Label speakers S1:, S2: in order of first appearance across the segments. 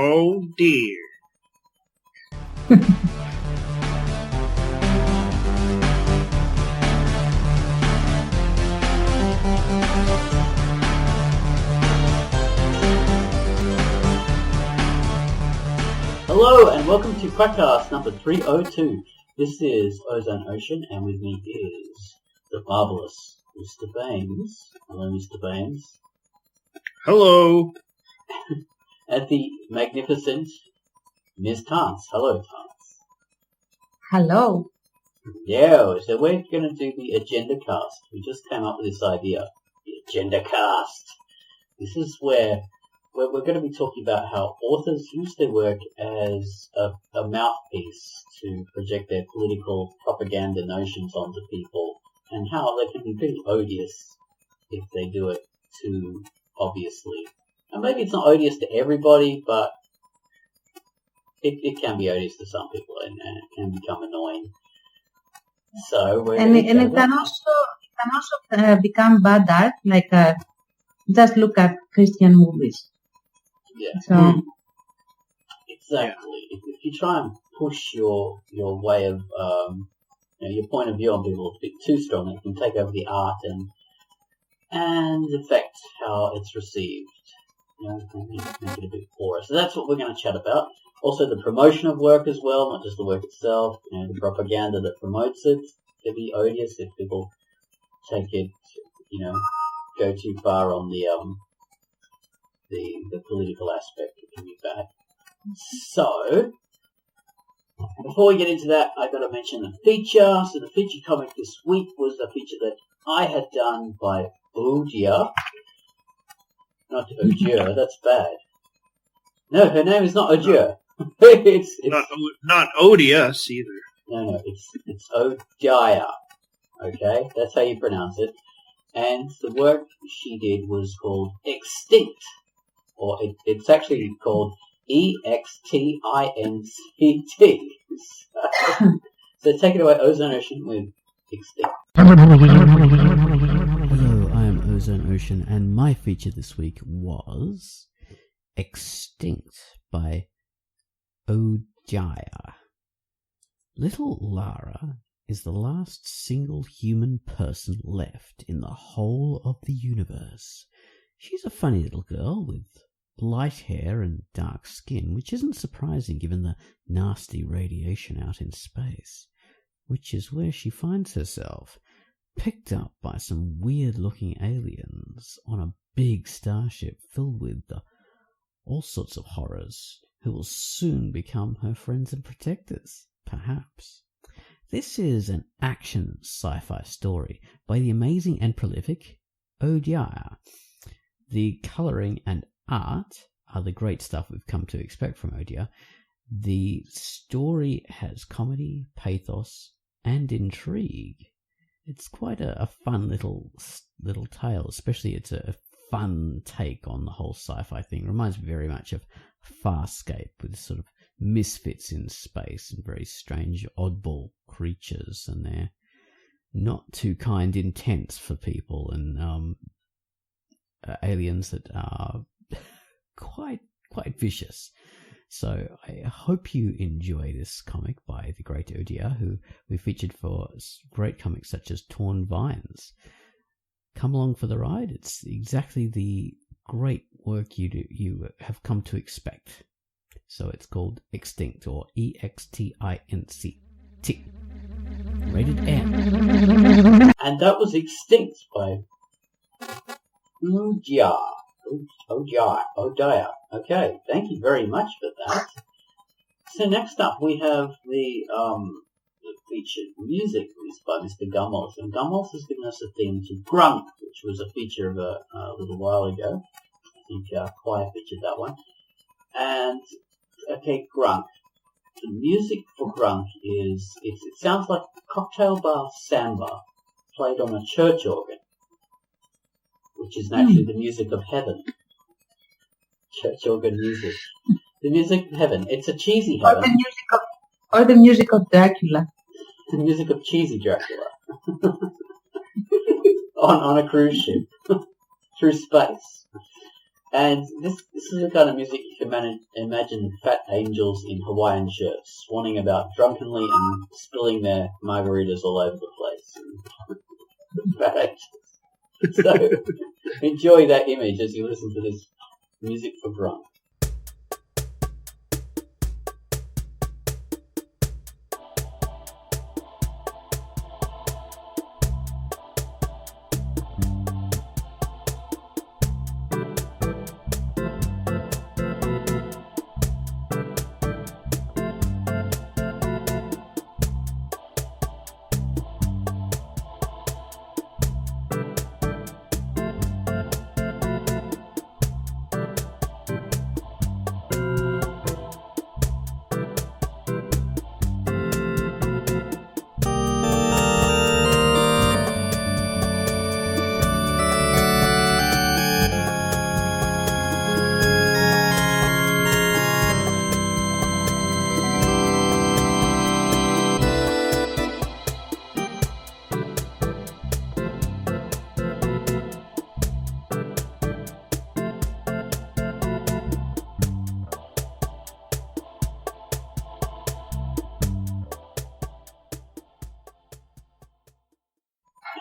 S1: Oh dear.
S2: Hello and welcome to Podcast number 302. This is Ozone Ocean, and with me is the marvellous Mr. Baines. Hello, Mr. Baines.
S1: Hello.
S2: And the magnificent Ms. Tance. Hello, Tance.
S3: Hello.
S2: Yeah, so we're going to do the agendacast. We just came up with this idea, the agendacast. This is where we're going to be talking about how authors use their work as a mouthpiece to project their political propaganda notions onto people, and how they can be pretty odious if they do it too obviously. And maybe it's not odious to everybody, but it can be odious to some people, and it can become annoying. So we're
S3: it can also become bad art, like just look at Christian movies.
S2: Yeah.
S3: So
S2: exactly. If you try and push your way of your point of view on people a bit too strong, it can take over the art and affect how it's received. Make it a bit poorer. So that's what we're going to chat about. Also the promotion of work as well, not just the work itself. The propaganda that promotes it can be odious if people take it, go too far on the political aspect. It can be bad. So, before we get into that, I've got to mention the feature. So the feature comic this week was a feature that I had done by Odia. Not Odia, that's bad. No, her name is not Odia. it's
S1: not odious either.
S2: No, it's Odia. Okay, that's how you pronounce it. And the work she did was called Extinct. Or it's actually called EXTINCT. So take it away, Ozone Ocean, with Extinct.
S4: Hello, I am Ozone Ocean, and my feature this week was Extinct by Ojaya. Little Lara is the last single human person left in the whole of the universe. She's a funny little girl with light hair and dark skin, which isn't surprising given the nasty radiation out in space, which is where she finds herself, picked up by some weird-looking aliens on a big starship filled with all sorts of horrors who will soon become her friends and protectors, perhaps. This is an action sci-fi story by the amazing and prolific Odiah. The colouring and art are the great stuff we've come to expect from Odiah. The story has comedy, pathos, and intrigue. It's quite a fun little tale, especially it's a fun take on the whole sci-fi thing. Reminds me very much of Farscape, with sort of misfits in space and very strange oddball creatures, and they're not too kind intense for people, and aliens that are quite vicious. So I hope you enjoy this comic by the great Odia, who we featured for great comics such as Torn Vines. Come along for the ride. It's exactly the great work you have come to expect. So it's called Extinct, or EXTINCT. Rated M.
S2: And that was Extinct by Odiah. Okay, thank you very much for that. So next up we have the featured music by Mr. Gummels, and Gummels has given us a theme to Grunk, which was a feature of a little while ago. I think Choir featured that one. And okay, Grunk. The music for Grunk it sounds like cocktail bar samba played on a church organ, which is actually the music of heaven. Church organ music. The music of heaven. It's a cheesy heaven.
S3: Or the music of Dracula.
S2: The music of cheesy Dracula. on a cruise ship. Through space. And this is the kind of music you can imagine fat angels in Hawaiian shirts swanning about drunkenly and spilling their margaritas all over the place. Fat angels. So enjoy that image as you listen to this music for drunk.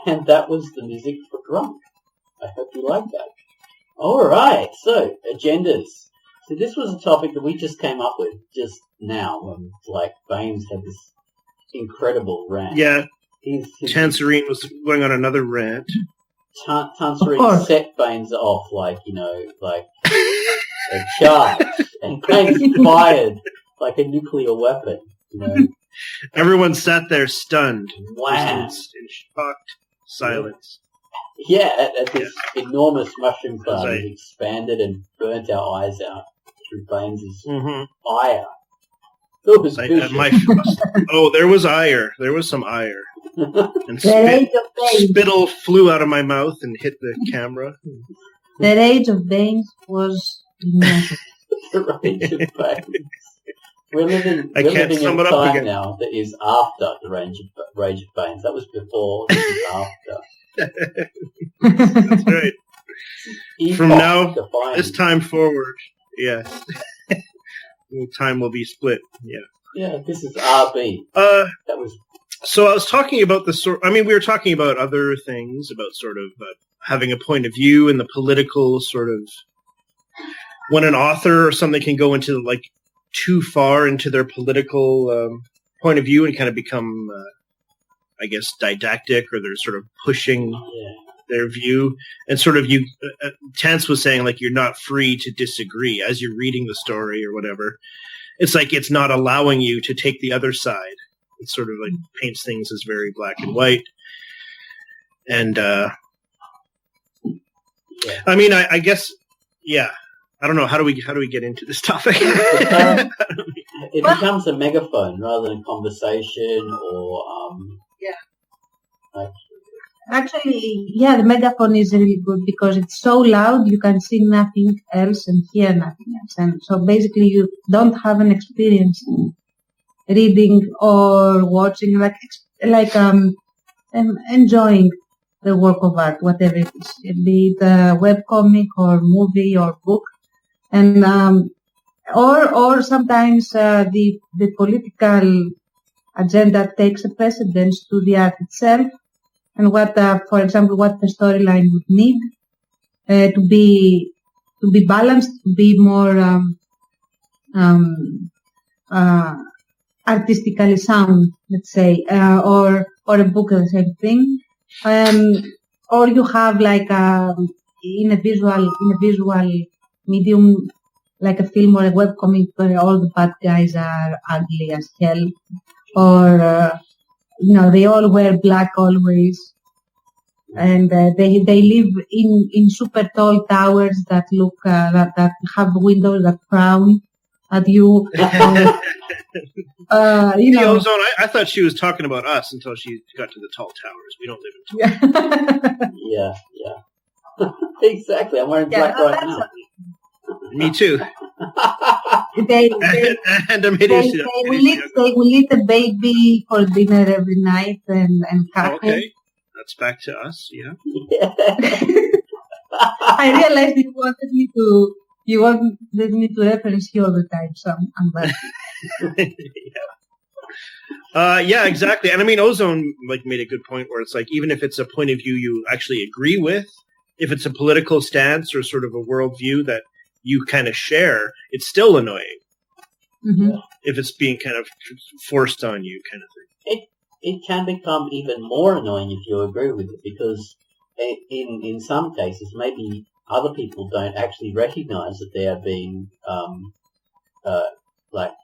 S2: And that was the music for drunk. I hope you like that. Alright, so, agendas. So this was a topic that we just came up with just now when, Baines had this incredible rant.
S1: Yeah, Tanserine was going on another rant.
S2: Tanserine set Baines off a charge. And Baines fired like a nuclear weapon,
S1: Everyone sat there stunned.
S2: Wow.
S1: In shocked silence.
S2: Yeah, at this enormous mushroom cloud that expanded and burnt our eyes out through Baines's ire. It was
S1: there was ire. There was some ire. And spittle flew out of my mouth and hit the camera.
S3: The rage of Baines was immense.
S2: The rage of Baines. We're living in a time now that is after the rage of Baines. That was before, this is after.
S1: That's right. From now, this time forward, yes. Time will be split, yeah.
S2: Yeah, this is RB.
S1: So I was talking about we were talking about other things, about sort of having a point of view and the political sort of, when an author or something can go into, too far into their political point of view and kind of become, didactic, or they're sort of pushing their view. And sort of Tance was saying, you're not free to disagree as you're reading the story or whatever. It's it's not allowing you to take the other side. It sort of paints things as very black and white. And, I guess, yeah. I don't know. How do we get into this topic?
S2: It becomes a megaphone rather than a conversation, or
S3: Actually, the megaphone is really good because it's so loud you can see nothing else and hear nothing else, and so basically you don't have an experience reading or watching, enjoying the work of art, whatever it is, be it a webcomic or movie or book. And or sometimes the political agenda takes a precedence to the art itself, and for example, what the storyline would need to be balanced, to be more artistically sound, let's say, or a book the same thing, or you have in a visual medium, like a film or a webcomic where all the bad guys are ugly as hell, or they all wear black always, and they live in super tall towers that look that have windows that frown at you.
S1: The ozone. I thought she was talking about us until she got to the tall towers. We don't live in tall towers.
S2: Yeah. Exactly. I'm wearing black right now.
S1: Me too.
S3: They
S1: will
S3: eat a baby for dinner every night and cackle.
S1: Okay, that's back to us. Yeah.
S3: I realized you wanted me to reference you all the time, so I'm glad.
S1: Yeah, exactly. And I mean, Ozone made a good point where it's like, even if it's a point of view you actually agree with, if it's a political stance or sort of a worldview that you kind of share, it's still annoying.
S3: Mm-hmm.
S1: If it's being kind of forced on you, kind of thing.
S2: It can become even more annoying if you agree with it, because in some cases, maybe other people don't actually recognize that they are being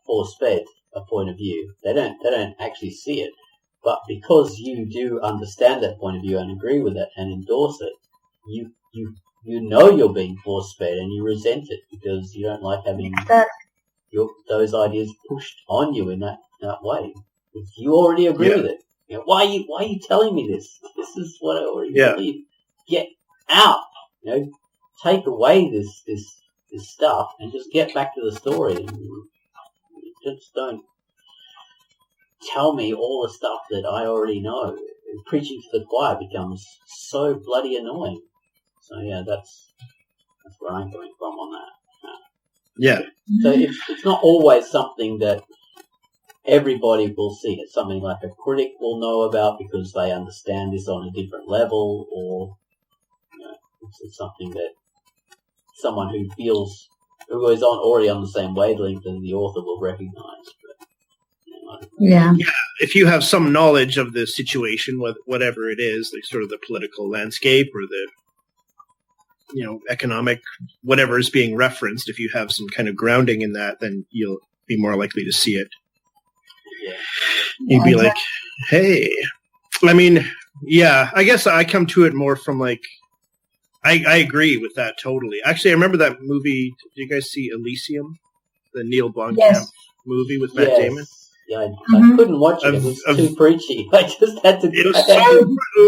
S2: force-fed a point of view. They don't actually see it, but because you do understand that point of view and agree with it and endorse it, you know you're being force-fed and you resent it because you don't like having those ideas pushed on you in that way. You already agree with it. You know, why are you telling me this? This is what I already believe. Get out. You know, take away this stuff and just get back to the story. Just don't tell me all the stuff that I already know. Preaching to the choir becomes so bloody annoying. So yeah, that's where I'm coming from on that.
S1: Yeah.
S2: So it's not always something that everybody will see. It's something like a critic will know about because they understand this on a different level, or it's something that someone who is already on the same wavelength as the author will recognize. But,
S3: yeah.
S1: If you have some knowledge of the situation, whatever it is, like sort of the political landscape or the economic, whatever is being referenced, if you have some kind of grounding in that, then you'll be more likely to see it.
S2: Yeah.
S1: You'd be like, hey. I mean, yeah, I guess I come to it more from I agree with that totally. Actually, I remember that movie. Did you guys see Elysium? The Neil Blomkamp movie with Matt Damon?
S2: Yeah, I couldn't watch it. It was too preachy. I just had to.
S1: It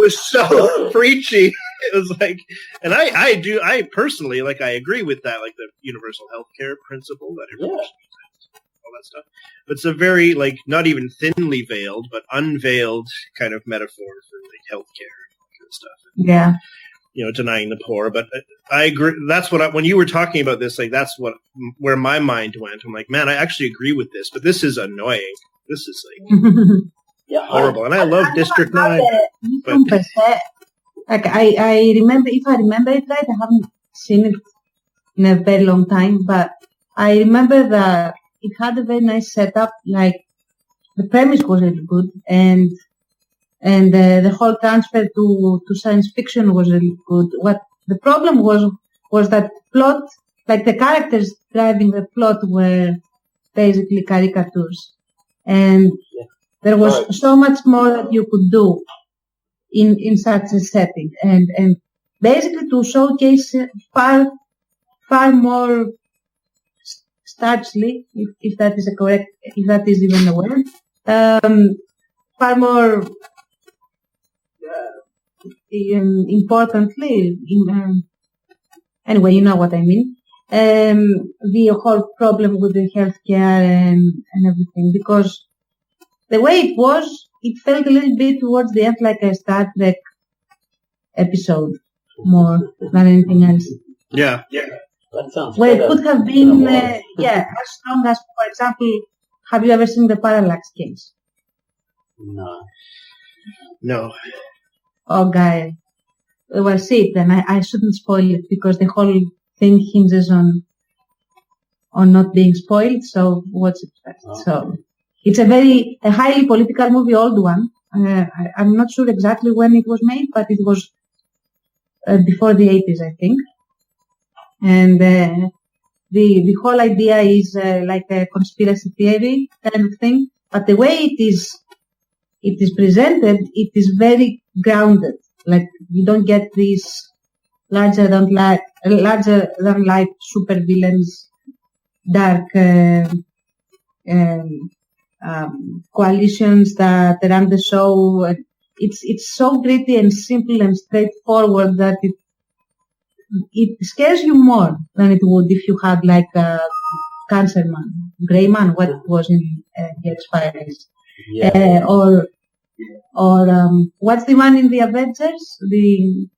S1: was so preachy. It was like, and I personally I agree with that, like the universal healthcare principle that everyone should use, all that stuff. But it's a very not even thinly veiled, but unveiled kind of metaphor for healthcare and all that kind of stuff.
S3: Yeah.
S1: Denying the poor, but I agree. That's what when you were talking about this, that's where my mind went. I'm like, man, I actually agree with this, but this is annoying. This is horrible, and I love District 9. But
S3: I remember, if I remember it right, I haven't seen it in a very long time, but I remember that it had a very nice setup. Like the premise was really good, and the whole transfer to science fiction was really good. What the problem was that plot, the characters driving the plot were basically caricatures, and there was so much more that you could do in such a setting, and basically to showcase far more starchly, if that is if that is even a word, far more importantly, anyway, you know what I mean. The whole problem with the healthcare and everything, because the way it felt a little bit towards the end like a Star Trek episode more than anything else.
S1: Yeah.
S2: That sounds
S3: where it could have been, as strong as, for example, have you ever seen the Parallax case?
S1: No.
S3: Oh, guy. Well, see it then. I shouldn't spoil it because the whole thing hinges on not being spoiled. So what's it first? So it's a highly political movie, old one. I'm not sure exactly when it was made, but it was before the 80s, I think. And the whole idea is like a conspiracy theory kind of thing. But the way it is presented, it is very grounded. Like you don't get these larger than life super villains, dark coalitions that run the show. It's so gritty and simple and straightforward that it scares you more than it would if you had like a Cancer Man, Grey Man, what it was in the X-Files, or or what's the one in the Avengers? The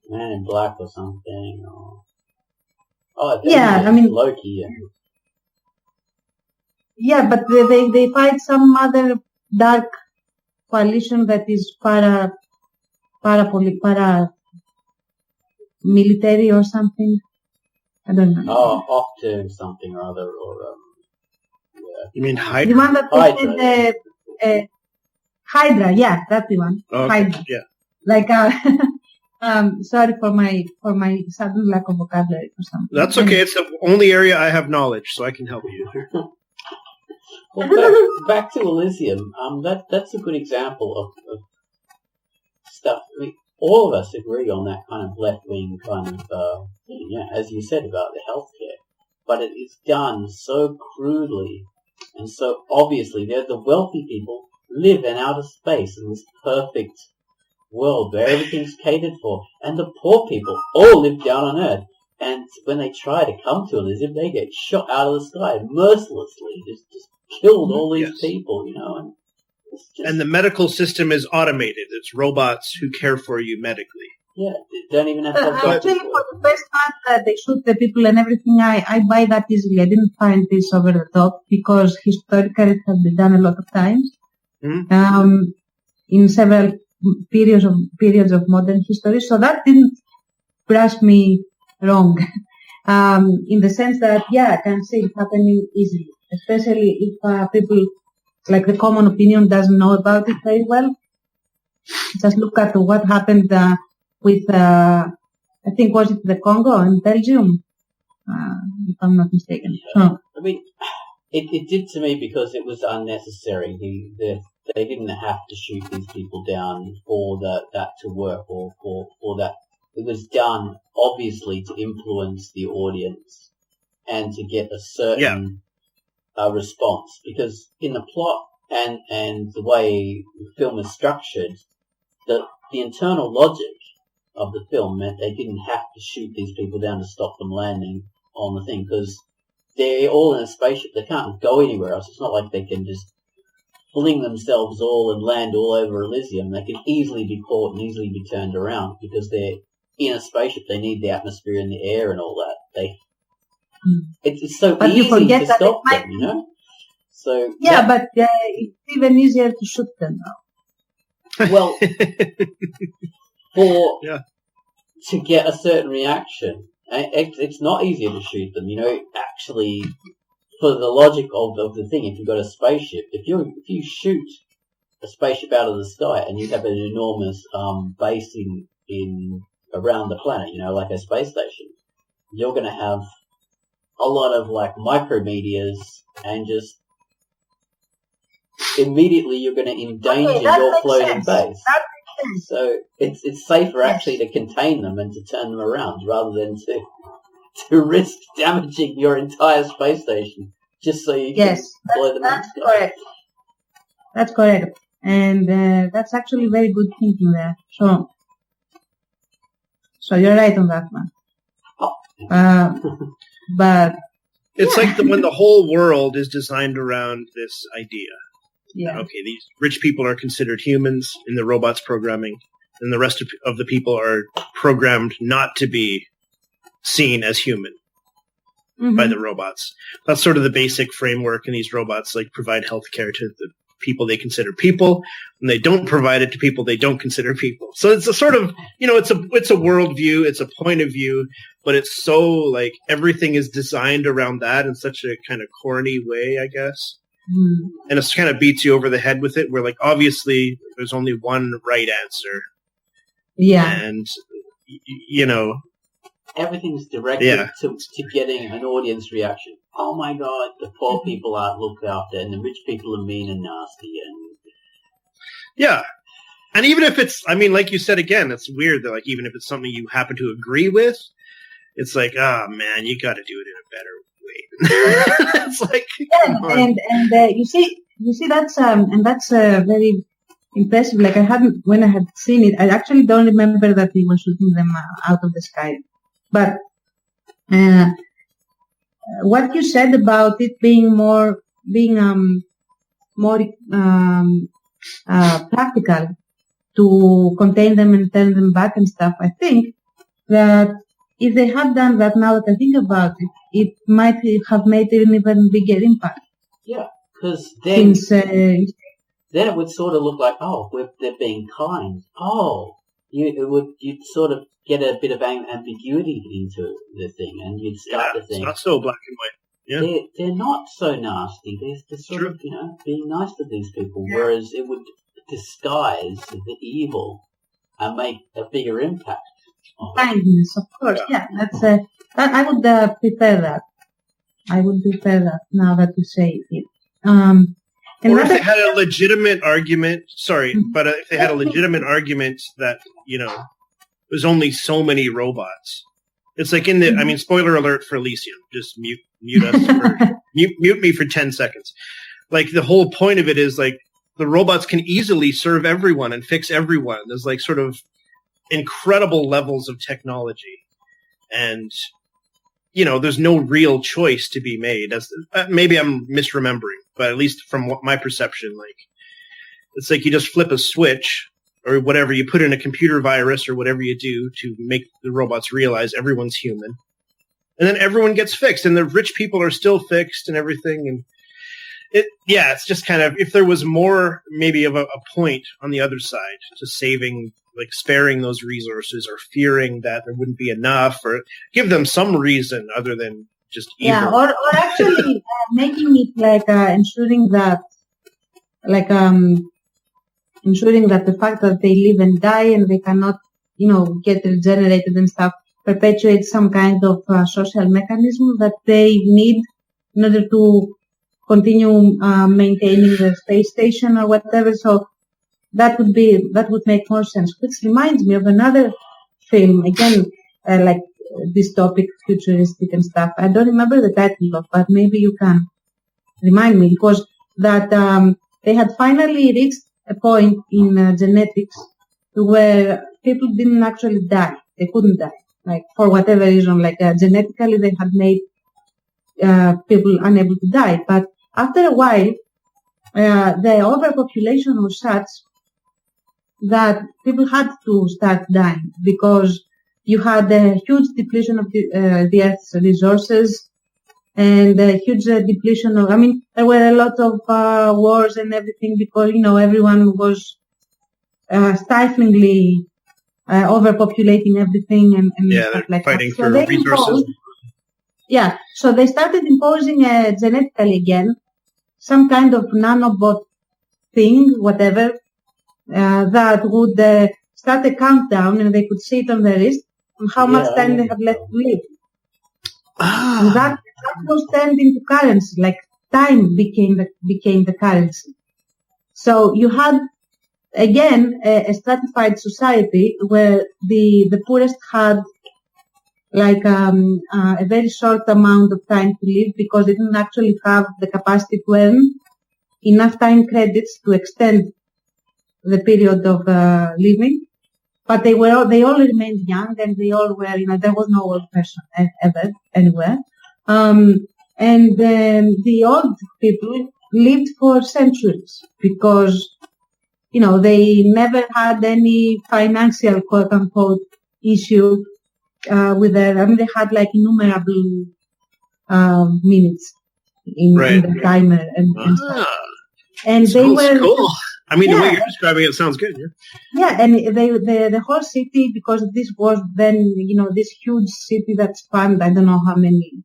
S2: Man in Black or something.
S3: yeah, I mean
S2: Loki.
S3: Yeah, but they fight some other dark coalition that is para military or something. I don't know.
S2: Oh, Octo something or other, or yeah.
S1: You mean
S3: The
S1: Hydra?
S3: one that
S2: Hydra.
S3: did Hydra, yeah, that's the one.
S1: Oh, okay.
S3: Hydra.
S1: Yeah.
S3: Like sorry for my sudden lack of vocabulary or something.
S1: That's okay. It's the only area I have knowledge, so I can help you.
S2: Well, back to Elysium. That's a good example of stuff. I mean, all of us agree on that kind of left-wing kind of thing, yeah, as you said about the healthcare. But it is done so crudely and so obviously. The wealthy people live in outer space in this perfect world where everything's catered for, and the poor people all live down on Earth. And when they try to come to Elysium, they get shot out of the sky mercilessly, just killed all these people, you know. And it's just,
S1: And the medical system is automated. It's robots who care for you medically.
S2: yeah, they don't even have to have doctors.
S3: Actually, for the first part that they shoot the people and everything, I buy that easily. I didn't find this over the top because historically it has been done a lot of times.
S1: Mm-hmm.
S3: In several periods of modern history. So that didn't brush me wrong. In the sense that, yeah, I can see it happening easily. Especially if people, like the common opinion, doesn't know about it very well. Just look at what happened with, I think, was it the Congo and Belgium, if I'm not mistaken.
S2: I mean, it did to me because it was unnecessary. They didn't have to shoot these people down for that to work or for that. It was done, obviously, to influence the audience and to get a certain response. Because in the plot and the way the film is structured, the internal logic of the film meant they didn't have to shoot these people down to stop them landing on the thing, because they're all in a spaceship. They can't go anywhere else. It's not like they can just fling themselves all and land all over Elysium. They can easily be caught and easily be turned around because they're in a spaceship. They need the atmosphere and the air and all that. It's so
S3: But you
S2: easy
S3: forget
S2: to
S3: that
S2: stop
S3: it might
S2: them, you know? So
S3: yeah, but it's even easier to shoot them now.
S2: well, to get a certain reaction, it's not easier to shoot them, you know. Actually, for the logic of the thing, if you've got a spaceship, if you shoot a spaceship out of the sky and you have an enormous base in around the planet, you know, like a space station, you're going to have a lot of like micrometeors, and just immediately you're going to endanger your floating base. So it's safer actually to contain them and to turn them around rather than to risk damaging your entire space station just so you can blow them out.
S3: That's correct. That's correct. And that's actually very good thinking there. So you're right on that one. But
S1: it's like when the whole world is designed around this idea.
S3: Yeah.
S1: Okay, these rich people are considered humans in the robot's programming, and the rest of the people are programmed not to be seen as human by the robots. That's sort of the basic framework, and these robots like provide healthcare to the people they consider people, and they don't provide it to people they don't consider people. So it's a sort of, you know, it's a worldview, it's a point of view, but it's so like everything is designed around that in such a kind of corny way, I guess. And it kind of beats you over the head with it, where like obviously there's only one right answer.
S3: Yeah.
S1: And you know,
S2: everything's directed to getting an audience reaction. Oh my God, the poor people aren't looked after, and the rich people are mean and nasty, and
S1: yeah. And even if it's, I mean, like you said again, it's weird that like even if it's something you happen to agree with, it's like, oh man, you got to do it in a better way. It's like,
S3: and you see that's very impressive. Like when I had seen it, I actually don't remember that we were shooting them out of the sky. But what you said about it being more practical to contain them and turn them back and stuff. I think that if they had done that, now that I think about it, it might have made an even bigger impact.
S2: Yeah, because then
S3: Since
S2: then it would sort of look like, oh, they're being kind. Oh, you'd sort of get a bit of ambiguity into the thing, and you'd start to think,
S1: it's not so black and white. Yeah,
S2: they're not so nasty. They're sort of, being nice to these people, whereas it would disguise the evil and make a bigger impact.
S3: kindness, of course. Yeah, that's I would prefer that. I would prefer that now that you say it.
S1: Or if they had a legitimate argument, but if they had a legitimate argument that, there's only so many robots. It's like spoiler alert for Elysium. Just mute us mute me for 10 seconds. Like the whole point of it is like the robots can easily serve everyone and fix everyone. There's like sort of incredible levels of technology. And there's no real choice to be made. Maybe I'm misremembering, but at least from my perception, like it's like you just flip a switch or whatever, you put in a computer virus or whatever you do to make the robots realize everyone's human, and then everyone gets fixed, and the rich people are still fixed and everything. And it's just kind of, if there was more maybe of a point on the other side to saving, like sparing those resources or fearing that there wouldn't be enough, or give them some reason other than just evil.
S3: Yeah, or actually making it like ensuring that the fact that they live and die and they cannot, get regenerated and stuff, perpetuates some kind of social mechanism that they need in order to continue maintaining the space station or whatever. So that would make more sense. Which reminds me of another film, again, like dystopic, futuristic and stuff. I don't remember the title of, but maybe you can remind me. It was that they had finally reached a point in genetics where people didn't actually die. They couldn't die, like for whatever reason. Like genetically, they had made people unable to die. But after a while, the overpopulation was such that people had to start dying because you had a huge depletion of the Earth's resources and a huge depletion of, there were a lot of wars and everything because, everyone was stiflingly overpopulating everything and stuff like
S1: fighting
S3: that.
S1: for resources.
S3: So they started imposing genetically again some kind of nanobot thing, whatever, that would start a countdown and they could see it on their wrist and how much time they have left to live. And that was turned into currency, like time became the currency. So you had, again, a stratified society where the poorest had like a very short amount of time to live because they didn't actually have the capacity to earn enough time credits to extend the period of living. But they all remained young and they all were, there was no old person ever, anywhere. And then the old people lived for centuries because, they never had any financial quote unquote issue with they had like innumerable minutes in the timer and they were
S1: cool. The way you're describing it sounds good.
S3: Yeah, and the whole city, because this was then this huge city that spanned I don't know how many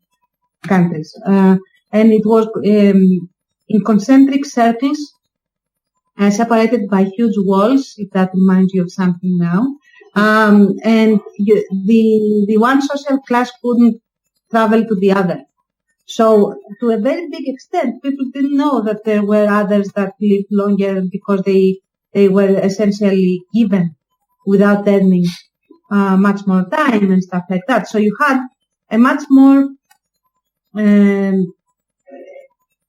S3: countries, and it was in concentric circles, separated by huge walls. If that reminds you of something now. And the one social class couldn't travel to the other. So to a very big extent, people didn't know that there were others that lived longer because they were essentially given without earning much more time and stuff like that. So you had a much more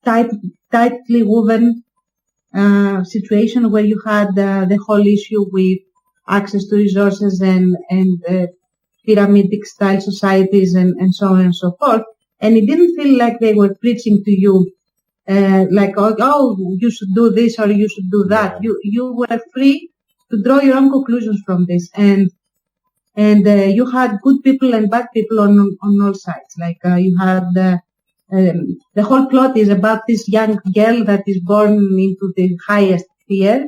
S3: tightly woven situation where you had the whole issue with access to resources and pyramidic style societies and so on and so forth. And it didn't feel like they were preaching to you like, oh, you should do this or you should do that.
S5: Yeah.
S3: You were free to draw your own conclusions from this, and you had good people and bad people on all sides. Like you had the whole plot is about this young girl that is born into the highest tier,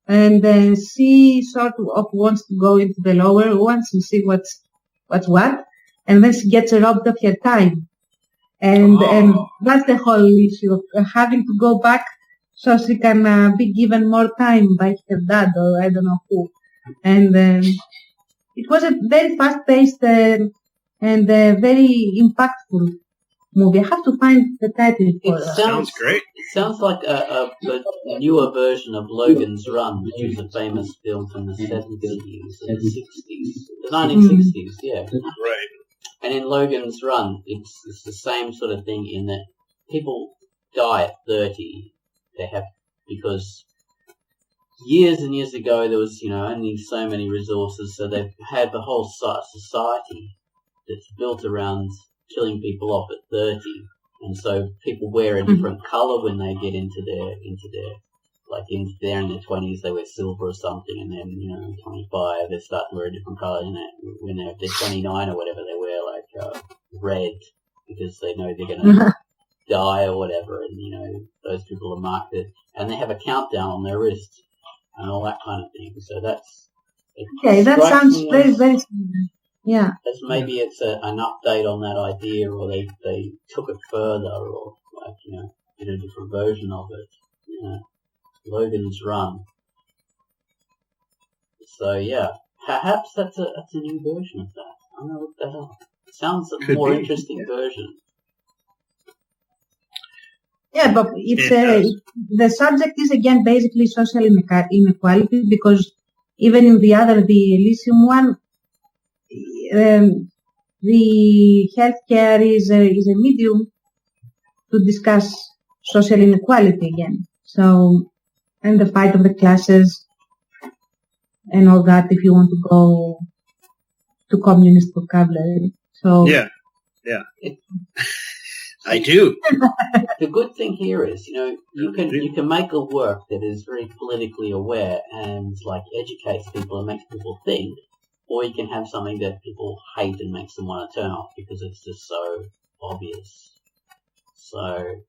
S3: and she sort of wants to go into the lower ones and see what's what, and then she gets robbed of her time, and that's the whole issue of having to go back so she can be given more time by her dad or I don't know who, and it was a very fast-paced and very impactful movie. I have to find the title for
S2: It
S1: Sounds great.
S2: It sounds like a newer version of Logan's Run, which was a famous film from the 70s and the 60s. The 1960s, yeah.
S1: Right.
S2: And in Logan's Run, it's the same sort of thing in that people die at 30. They have, because years and years ago there was, only so many resources, so they've had the whole society that's built around killing people off at 30, and so people wear a different colour when they get into their like if they're in their 20s they wear silver or something, and then 25 they start to wear a different colour, and when they're 29 or whatever they wear like red because they know they're going to die or whatever, and those people are marked it, and they have a countdown on their wrist and all that kind of thing. So that's
S3: okay. That sounds very very similar. Yeah.
S2: As maybe it's an update on that idea, or they took it further, or like did a different version of it. Logan's Run. So yeah, perhaps that's a new version of that. I'm gonna look that up. It sounds a more interesting version.
S3: Yeah, but the subject is again basically social inequality, because even in the Elysium one, the healthcare is a medium to discuss social inequality again. So, and the fight of the classes and all that, if you want to go to communist vocabulary. So
S1: Yeah. I do.
S2: The good thing here is, you can make a work that is very politically aware and like educates people and makes people think, or you can have something that people hate and makes them want to turn off because it's just so obvious. So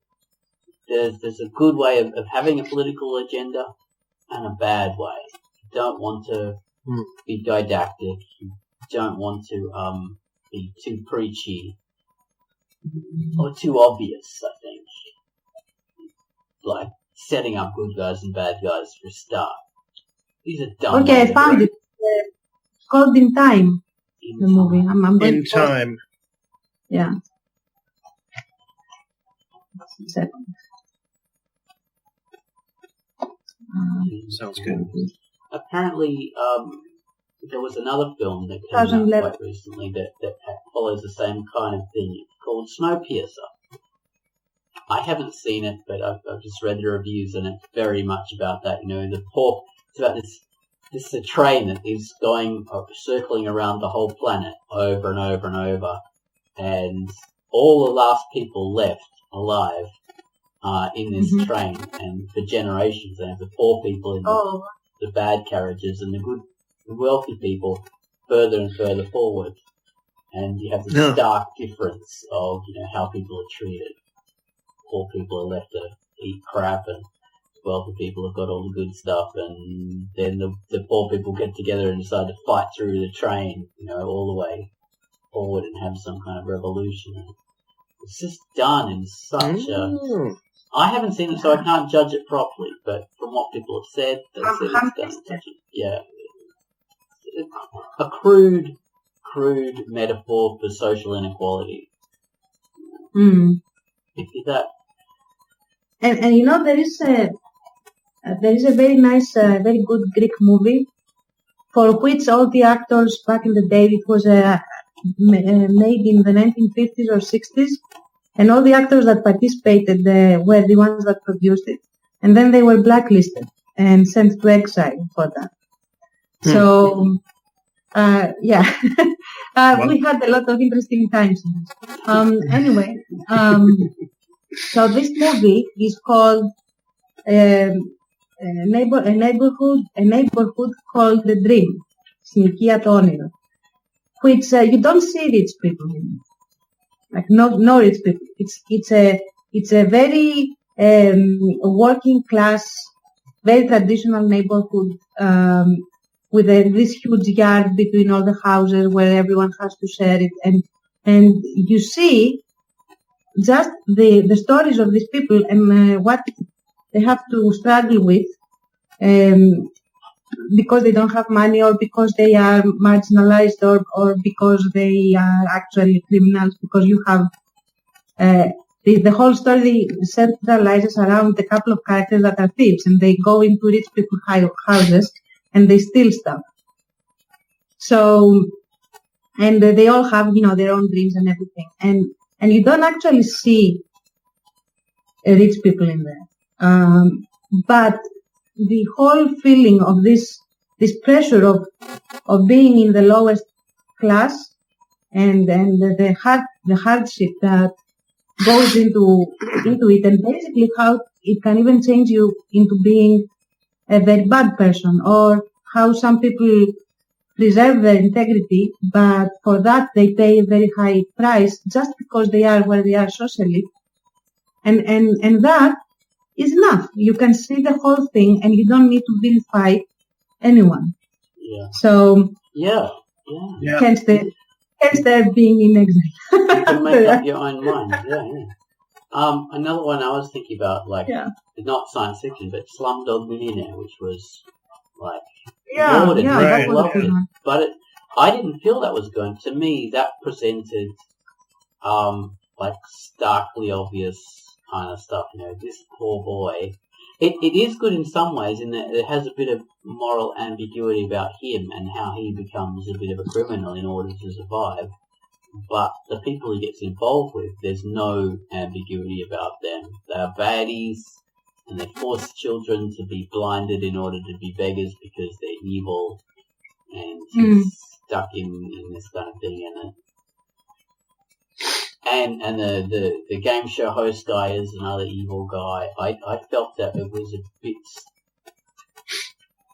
S2: there's a good way of having a political agenda and a bad way. You don't want to be didactic. You don't want to be too preachy or too obvious, I think. Like setting up good guys and bad guys for a start. These are dumb.
S3: Okay, I found it. It's called In Time. The movie. I'm going
S1: In Time.
S3: Yeah. Second.
S1: Sounds good.
S2: Apparently, there was another film that came out
S3: 2011.
S2: quite recently that follows the same kind of thing. It's called Snowpiercer. I haven't seen it, but I've just read the reviews, and it's very much about that. It's about this a train that is going circling around the whole planet over and over and over, and all the last people left alive in this train, and for generations, they have the poor people in the bad carriages, and the wealthy people further and further forward, and you have this stark difference of how people are treated. Poor people are left to eat crap, and wealthy people have got all the good stuff, and then the poor people get together and decide to fight through the train, all the way forward and have some kind of revolution. It's just done in such a... I haven't seen it, so I can't judge it properly, but from what people have said, they said it's done in such a crude metaphor for social inequality. Is that...
S3: And there is a very nice, very good Greek movie for which all the actors back in the day, it was made in the 1950s or 60s, and all the actors that participated were the ones that produced it, and then they were blacklisted and sent to exile for that. So, we had a lot of interesting times. Anyway, So this movie is called a neighborhood called The Dream, συνοικία το όνειρο, which you don't see rich people in it. Like no rich people. It's a very working class, very traditional neighborhood with this huge yard between all the houses where everyone has to share it, and you see just the stories of these people and what they have to struggle with because they don't have money, or because they are marginalized, or because they are actually criminals. Because you have the whole story centralizes around a couple of characters that are thieves, and they go into rich people's houses and they steal stuff. So, and they all have, their own dreams and everything. And you don't actually see rich people in there. But the whole feeling of this pressure of being in the lowest class and the hardship that goes into it, and basically how it can even change you into being a very bad person, or how some people preserve their integrity, but for that they pay a very high price just because they are where they are socially. And that is enough. You can see the whole thing and you don't need to vilify anyone.
S2: Yeah.
S3: So,
S2: yeah.
S3: Hence their being in exile.
S2: You can make up your own mind. Yeah. Another one I was thinking about, not science fiction, but Slumdog Millionaire, which was like lauded,
S1: that was
S2: loved it. But I didn't feel that was going. To me, that presented like starkly obvious kind of stuff. This poor boy. It is good in some ways in that it has a bit of moral ambiguity about him and how he becomes a bit of a criminal in order to survive. But the people he gets involved with, there's no ambiguity about them. They are baddies, and they force children to be blinded in order to be beggars because they're evil, and he's stuck in this kind of thing. And the game show host guy is another evil guy. I felt that it was a bit,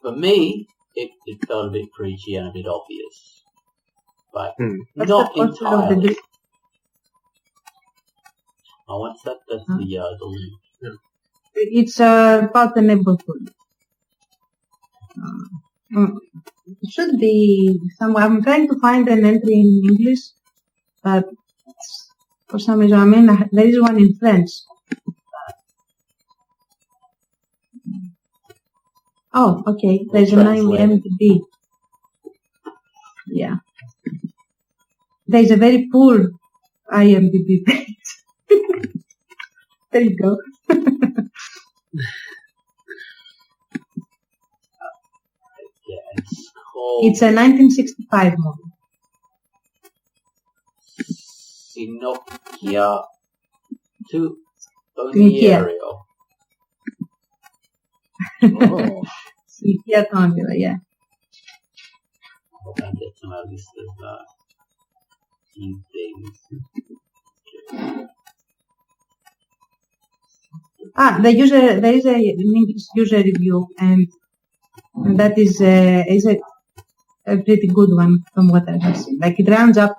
S2: for me, it felt a bit preachy and a bit obvious. But not entirely. What's that? That's the lead.
S3: It's about the neighborhood. It should be somewhere. I'm trying to find an entry in English, but for some reason, there is one in French. Oh, okay. There's an IMDb. Yeah. There's a very poor IMDb page. There you go. It's a 1965 movie.
S2: Sinocchia to Oniero.
S3: Sinocchia to Oniero, yeah.
S2: I'll add that to my list of few things.
S3: There is an English user review, and that is a pretty good one from what I have seen. Like, it rounds up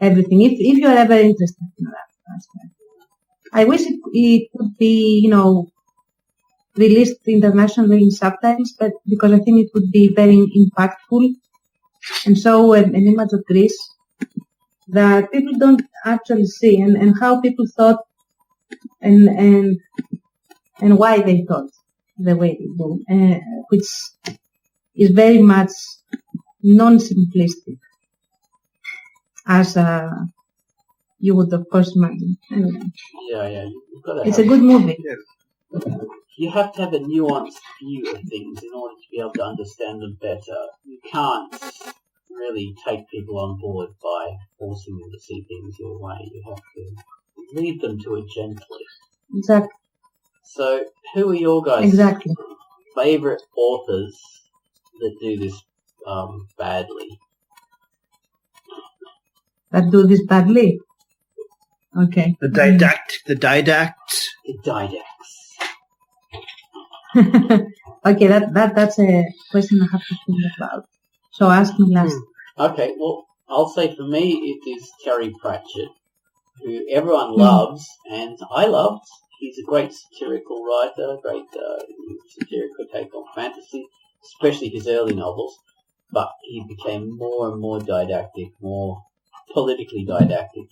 S3: everything. If you are ever interested in that aspect, I wish it could be, released internationally in subtitles, but because I think it would be very impactful and show an image of Greece that people don't actually see, and how people thought and why they thought the way they do, which is very much non-simplistic, as you would of course imagine. Anyway.
S2: Yeah.
S3: It's a good movie.
S2: You have to have a nuanced view of things in order to be able to understand them better. You can't really take people on board by forcing them to see things your way. You have to lead them to it gently.
S3: Exactly.
S2: So, who are your guys' favourite authors that do this badly?
S3: That do this badly? Okay.
S1: The didact.
S2: The didacts.
S3: Okay, that's a question I have to think about. So ask me last.
S2: Okay, well, I'll say for me it is Terry Pratchett, who everyone loves, and I loved. He's a great satirical writer, great satirical take on fantasy, especially his early novels, but he became more and more didactic, more politically didactic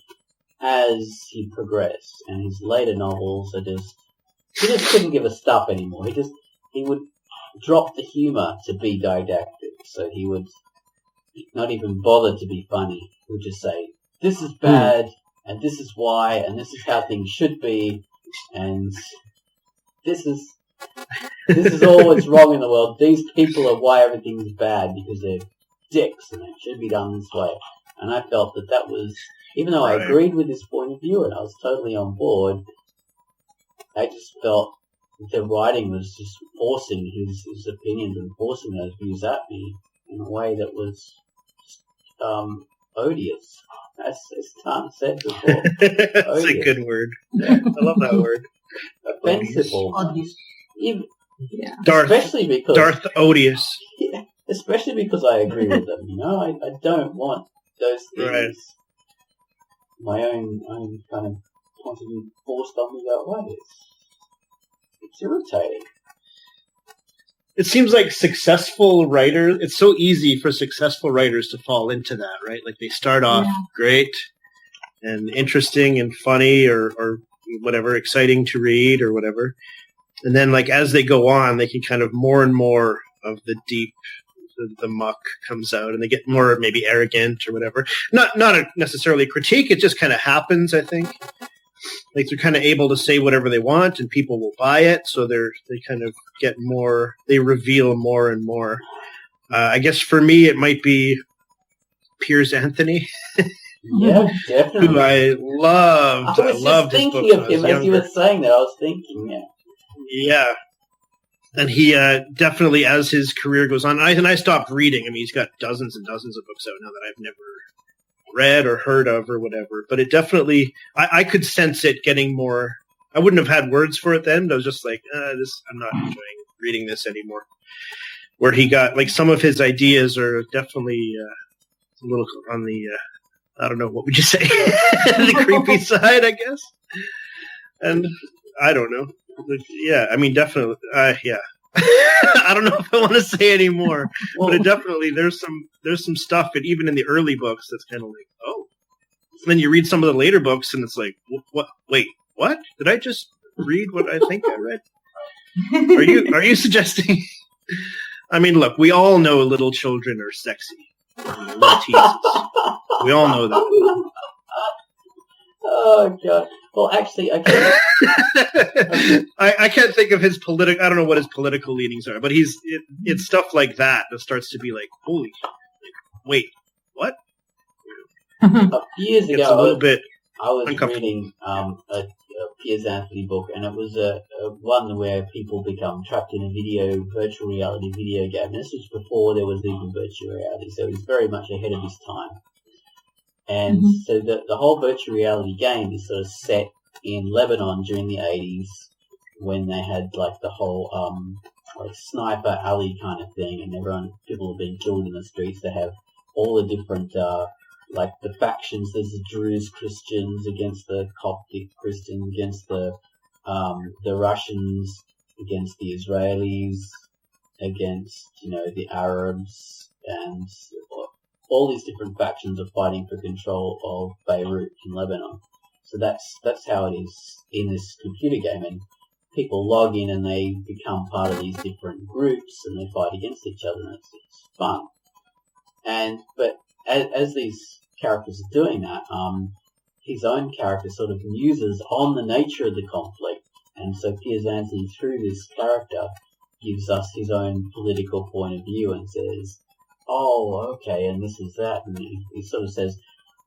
S2: as he progressed, and his later novels are just, he just couldn't give a stuff anymore. He would drop the humour to be didactic, so he would not even bother to be funny. He would just say, this is bad, and this is why, and this is how things should be, and this is all that's wrong in the world. These people are why everything's bad, because they're dicks, and it should be done this way. And I felt that was, even though I agreed with his point of view and I was totally on board, I just felt the writing was just forcing his opinions and forcing those views at me in a way that was odious. As Tan said before.
S1: That's a good word. I love that word.
S2: Offensive.
S3: Odious.
S2: Even,
S3: Yeah.
S2: especially because
S1: Darth Odious.
S2: Yeah, especially because I agree with them. You know, I don't want those things.
S1: Right.
S2: My own kind of point of view forced on me that way. It's irritating.
S1: It seems like successful writers, it's so easy for successful writers to fall into that, right? Like they start off great and interesting and funny or whatever, exciting to read or whatever. And then like as they go on, they can kind of more and more of the deep, the muck comes out and they get more maybe arrogant or whatever. Not necessarily critique, it just kind of happens, I think. Like they're kind of able to say whatever they want and people will buy it, so they kind of get more, they reveal more and more. I guess for me it might be Piers Anthony.
S2: Yeah, definitely.
S1: Who I loved.
S2: I was just thinking of him as you were saying that. I was thinking,
S1: Yeah. And he definitely, as his career goes on, I stopped reading. I mean, he's got dozens and dozens of books out now that I've never read or heard of or whatever. But it definitely, I could sense it getting more. I wouldn't have had words for it then, but I was just like, I'm not enjoying reading this anymore. Where he got, like, some of his ideas are definitely a little on the, I don't know, what would you say? The creepy side, I guess. And I don't know. Yeah, I mean, definitely, yeah. I don't know if I want to say any more, but it definitely, there's some stuff, and even in the early books, that's kind of like, oh. And then you read some of the later books, and it's like, what? Wait, what? Did I just read what I think I read? Are you suggesting? I mean, look, we all know little children are sexy. Little teases. We all know that.
S2: Oh god. Well, actually, I can't.
S1: I can't think of his political. I don't know what his political leanings are, but it's stuff like that starts to be like, holy, wait, what?
S2: A few years ago,
S1: it's a little bit.
S2: I was reading a Piers Anthony book, and it was a one where people become trapped in a virtual reality video game. And this was before there was even virtual reality, so he was very much ahead of his time. And so the whole virtual reality game is sort of set in Lebanon during the 80s when they had like the whole like sniper alley kind of thing, and people were being killed in the streets. They have all the different like the factions. There's the Druze Christians against the Coptic Christians, against the Russians, against the Israelis, against the Arabs, and all these different factions are fighting for control of Beirut in Lebanon. So that's how it is in this computer game, and people log in and they become part of these different groups and they fight against each other, and it's fun. But as these characters are doing that, his own character sort of muses on the nature of the conflict, and so Piers Anthony, through this character, gives us his own political point of view and says, oh, okay, and this is that, and he sort of says,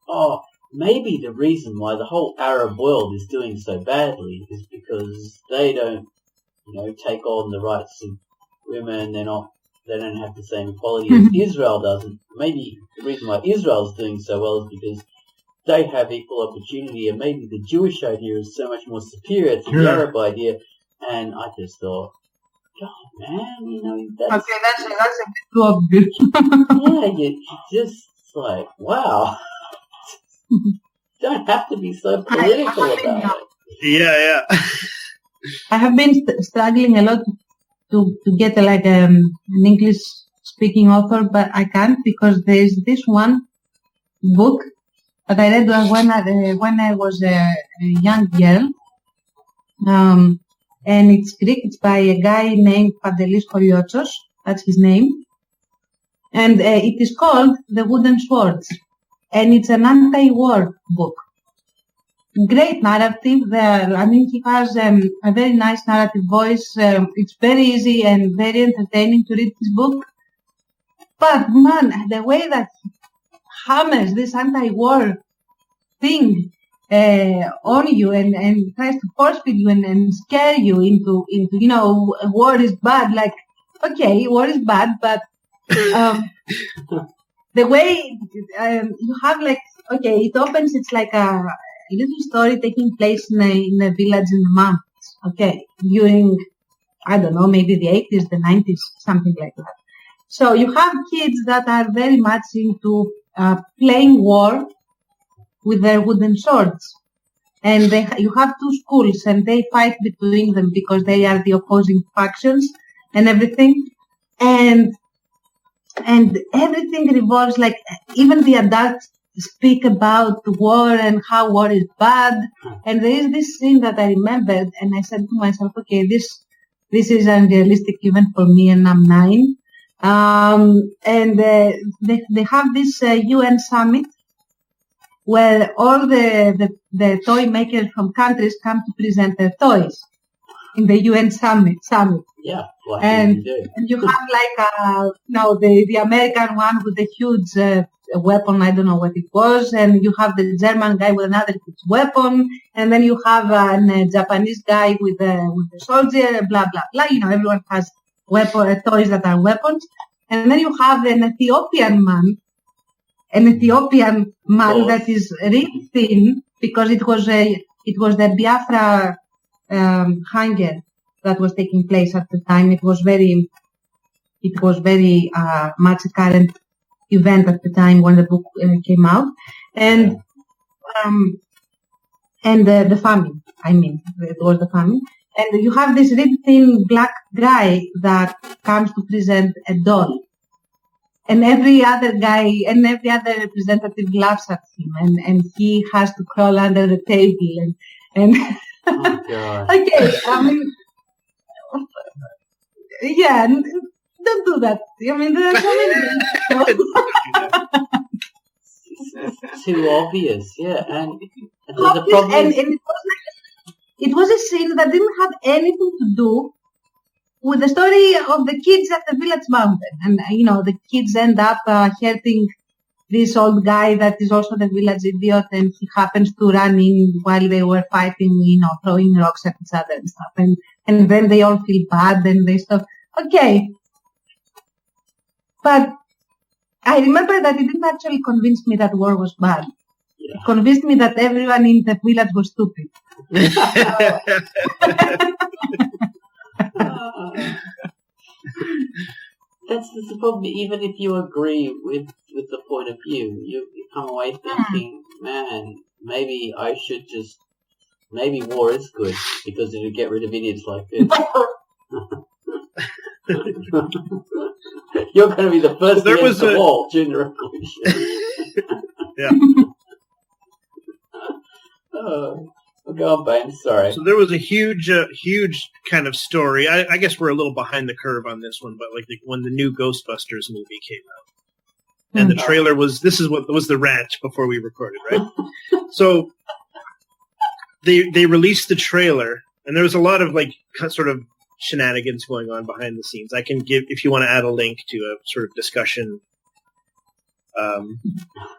S2: oh, maybe the reason why the whole Arab world is doing so badly is because they don't, take on the rights of women. They don't have the same equality as Israel doesn't. Maybe the reason why Israel's doing so well is because they have equal opportunity, and maybe the Jewish idea is so much more superior to the Arab idea. And I just thought, God, man, you know, that's
S3: Okay, that's a bit too obvious.
S2: yeah, you just like, wow, don't have to be so political about it.
S1: Yeah.
S3: I have been struggling a lot to get an English speaking author, but I can't because there is this one book that I read when I was a young girl, and it's Greek. It's by a guy named Pantelis Koliotsos. That's his name, and it is called The Wooden Swords, and it's an anti-war book. Great narrative there. I mean, he has a very nice narrative voice. It's very easy and very entertaining to read this book. But man, the way that he hammers this anti-war thing on you and tries to force feed you and scare you into you know, war is bad. Like, okay, war is bad, but the way you have like, okay, it opens. It's like a little story taking place in a village in the mountains. Okay, during, I don't know, maybe the 80s, the 90s, something like that. So you have kids that are very much into playing war with their wooden swords. And you have two schools and they fight between them because they are the opposing factions and everything. And everything revolves, like, even the adults speak about war and how war is bad. And there is this scene that I remembered and I said to myself, okay, this is unrealistic even for me, and I'm 9. And they have this UN summit where all the toy makers from countries come to present their toys in the UN summit.
S2: Yeah, like
S3: and
S2: you do.
S3: you have like the American one with the huge weapon, I don't know what it was, and you have the German guy with another huge weapon, and then you have a Japanese guy with the soldier, blah blah blah. You know, everyone has toys that are weapons, and then you have an Ethiopian man that is really thin because it was the Biafra hunger that was taking place at the time. It was very much a current event at the time when the book came out, and the famine. I mean, it was the famine, and you have this really thin black guy that comes to present a doll, and every other representative laughs at him, and he has to crawl under the table, and
S2: Oh, God.
S3: okay, I mean, yeah. Don't do that. I mean, there are so many things.
S2: It's too obvious, yeah. And the
S3: Obvious,
S2: problem
S3: and
S2: is,
S3: it was a scene that didn't have anything to do with the story of the kids at the village mountain. And, you know, the kids end up hurting this old guy that is also the village idiot, and he happens to run in while they were fighting, you know, throwing rocks at each other and stuff. And then they all feel bad and they stop. Okay. But I remember that it didn't actually convince me that war was bad.
S2: Yeah.
S3: It convinced me that everyone in the village was stupid.
S2: That's the problem. Even if you agree with the point of view, you come away thinking, man, maybe I should just, maybe war is good because it'll get rid of idiots like this. You're going to be the first against the wall during the revolution.
S1: Yeah.
S2: Go on, Ben. Sorry.
S1: So there was a huge kind of story. I guess we're a little behind the curve on this one, but like when the new Ghostbusters movie came out, and the trailer was the rant before we recorded, right? So they released the trailer, and there was a lot of like sort of shenanigans going on behind the scenes. I can give, if you want to add a link to a sort of discussion.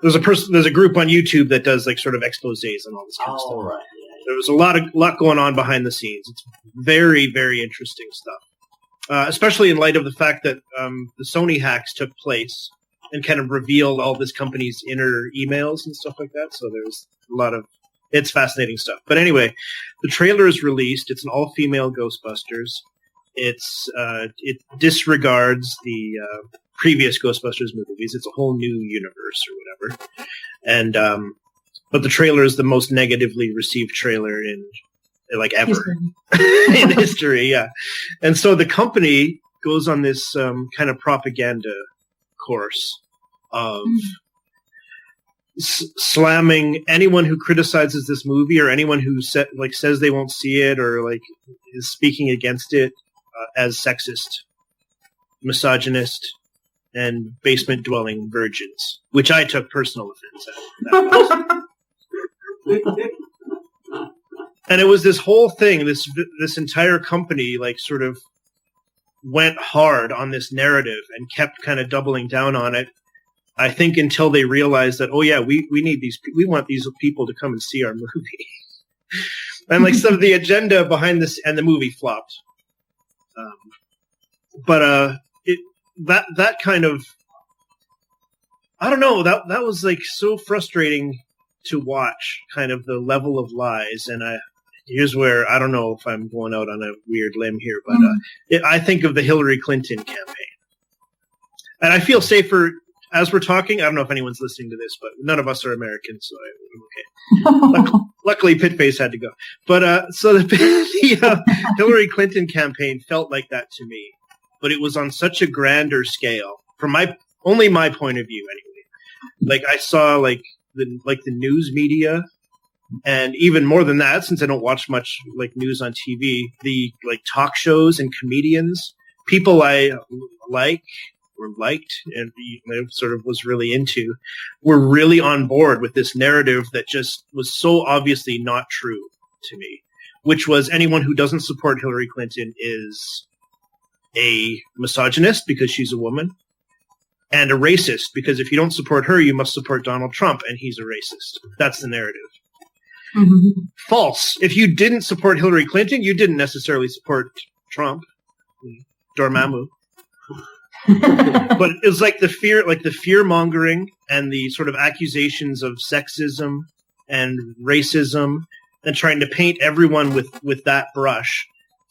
S1: There's a group on YouTube that does like sort of exposés and all this kind of stuff.
S2: Right.
S1: There was a lot going on behind the scenes. It's very, very interesting stuff, especially in light of the fact that the Sony hacks took place and kind of revealed all this company's inner emails and stuff like that. So there's a lot of it's fascinating stuff. But anyway, the trailer is released. It's an all-female Ghostbusters. It disregards the previous Ghostbusters movies. It's a whole new universe or whatever. And but the trailer is the most negatively received trailer in like ever in history. Yeah, and so the company goes on this kind of propaganda course of slamming anyone who criticizes this movie or anyone who says they won't see it or like is speaking against it as sexist, misogynist, and basement-dwelling virgins, which I took personal offense at. And it was this whole thing, this entire company, like, sort of went hard on this narrative and kept kind of doubling down on it. I think until they realized that, oh yeah, we want these people to come and see our movie. And like some of the agenda behind this, and the movie flopped. That kind of, I don't know, that was like so frustrating to watch, kind of the level of lies. And here's where, I don't know if I'm going out on a weird limb here, but I think of the Hillary Clinton campaign. And I feel safer as we're talking. I don't know if anyone's listening to this, but none of us are Americans, so I'm okay. Luckily, Pitface had to go. But so the Hillary Clinton campaign felt like that to me, but it was on such a grander scale, from only my point of view, anyway. Like I saw the news media, and even more than that, since I don't watch much like news on TV, the like talk shows and comedians, people I like or liked and sort of was really into, were really on board with this narrative that just was so obviously not true to me, which was anyone who doesn't support Hillary Clinton is a misogynist because she's a woman, and a racist because if you don't support her, you must support Donald Trump, and he's a racist. That's the narrative. Mm-hmm. False. If you didn't support Hillary Clinton, you didn't necessarily support Trump. Dormammu. But it was like the fear mongering and the sort of accusations of sexism and racism, and trying to paint everyone with that brush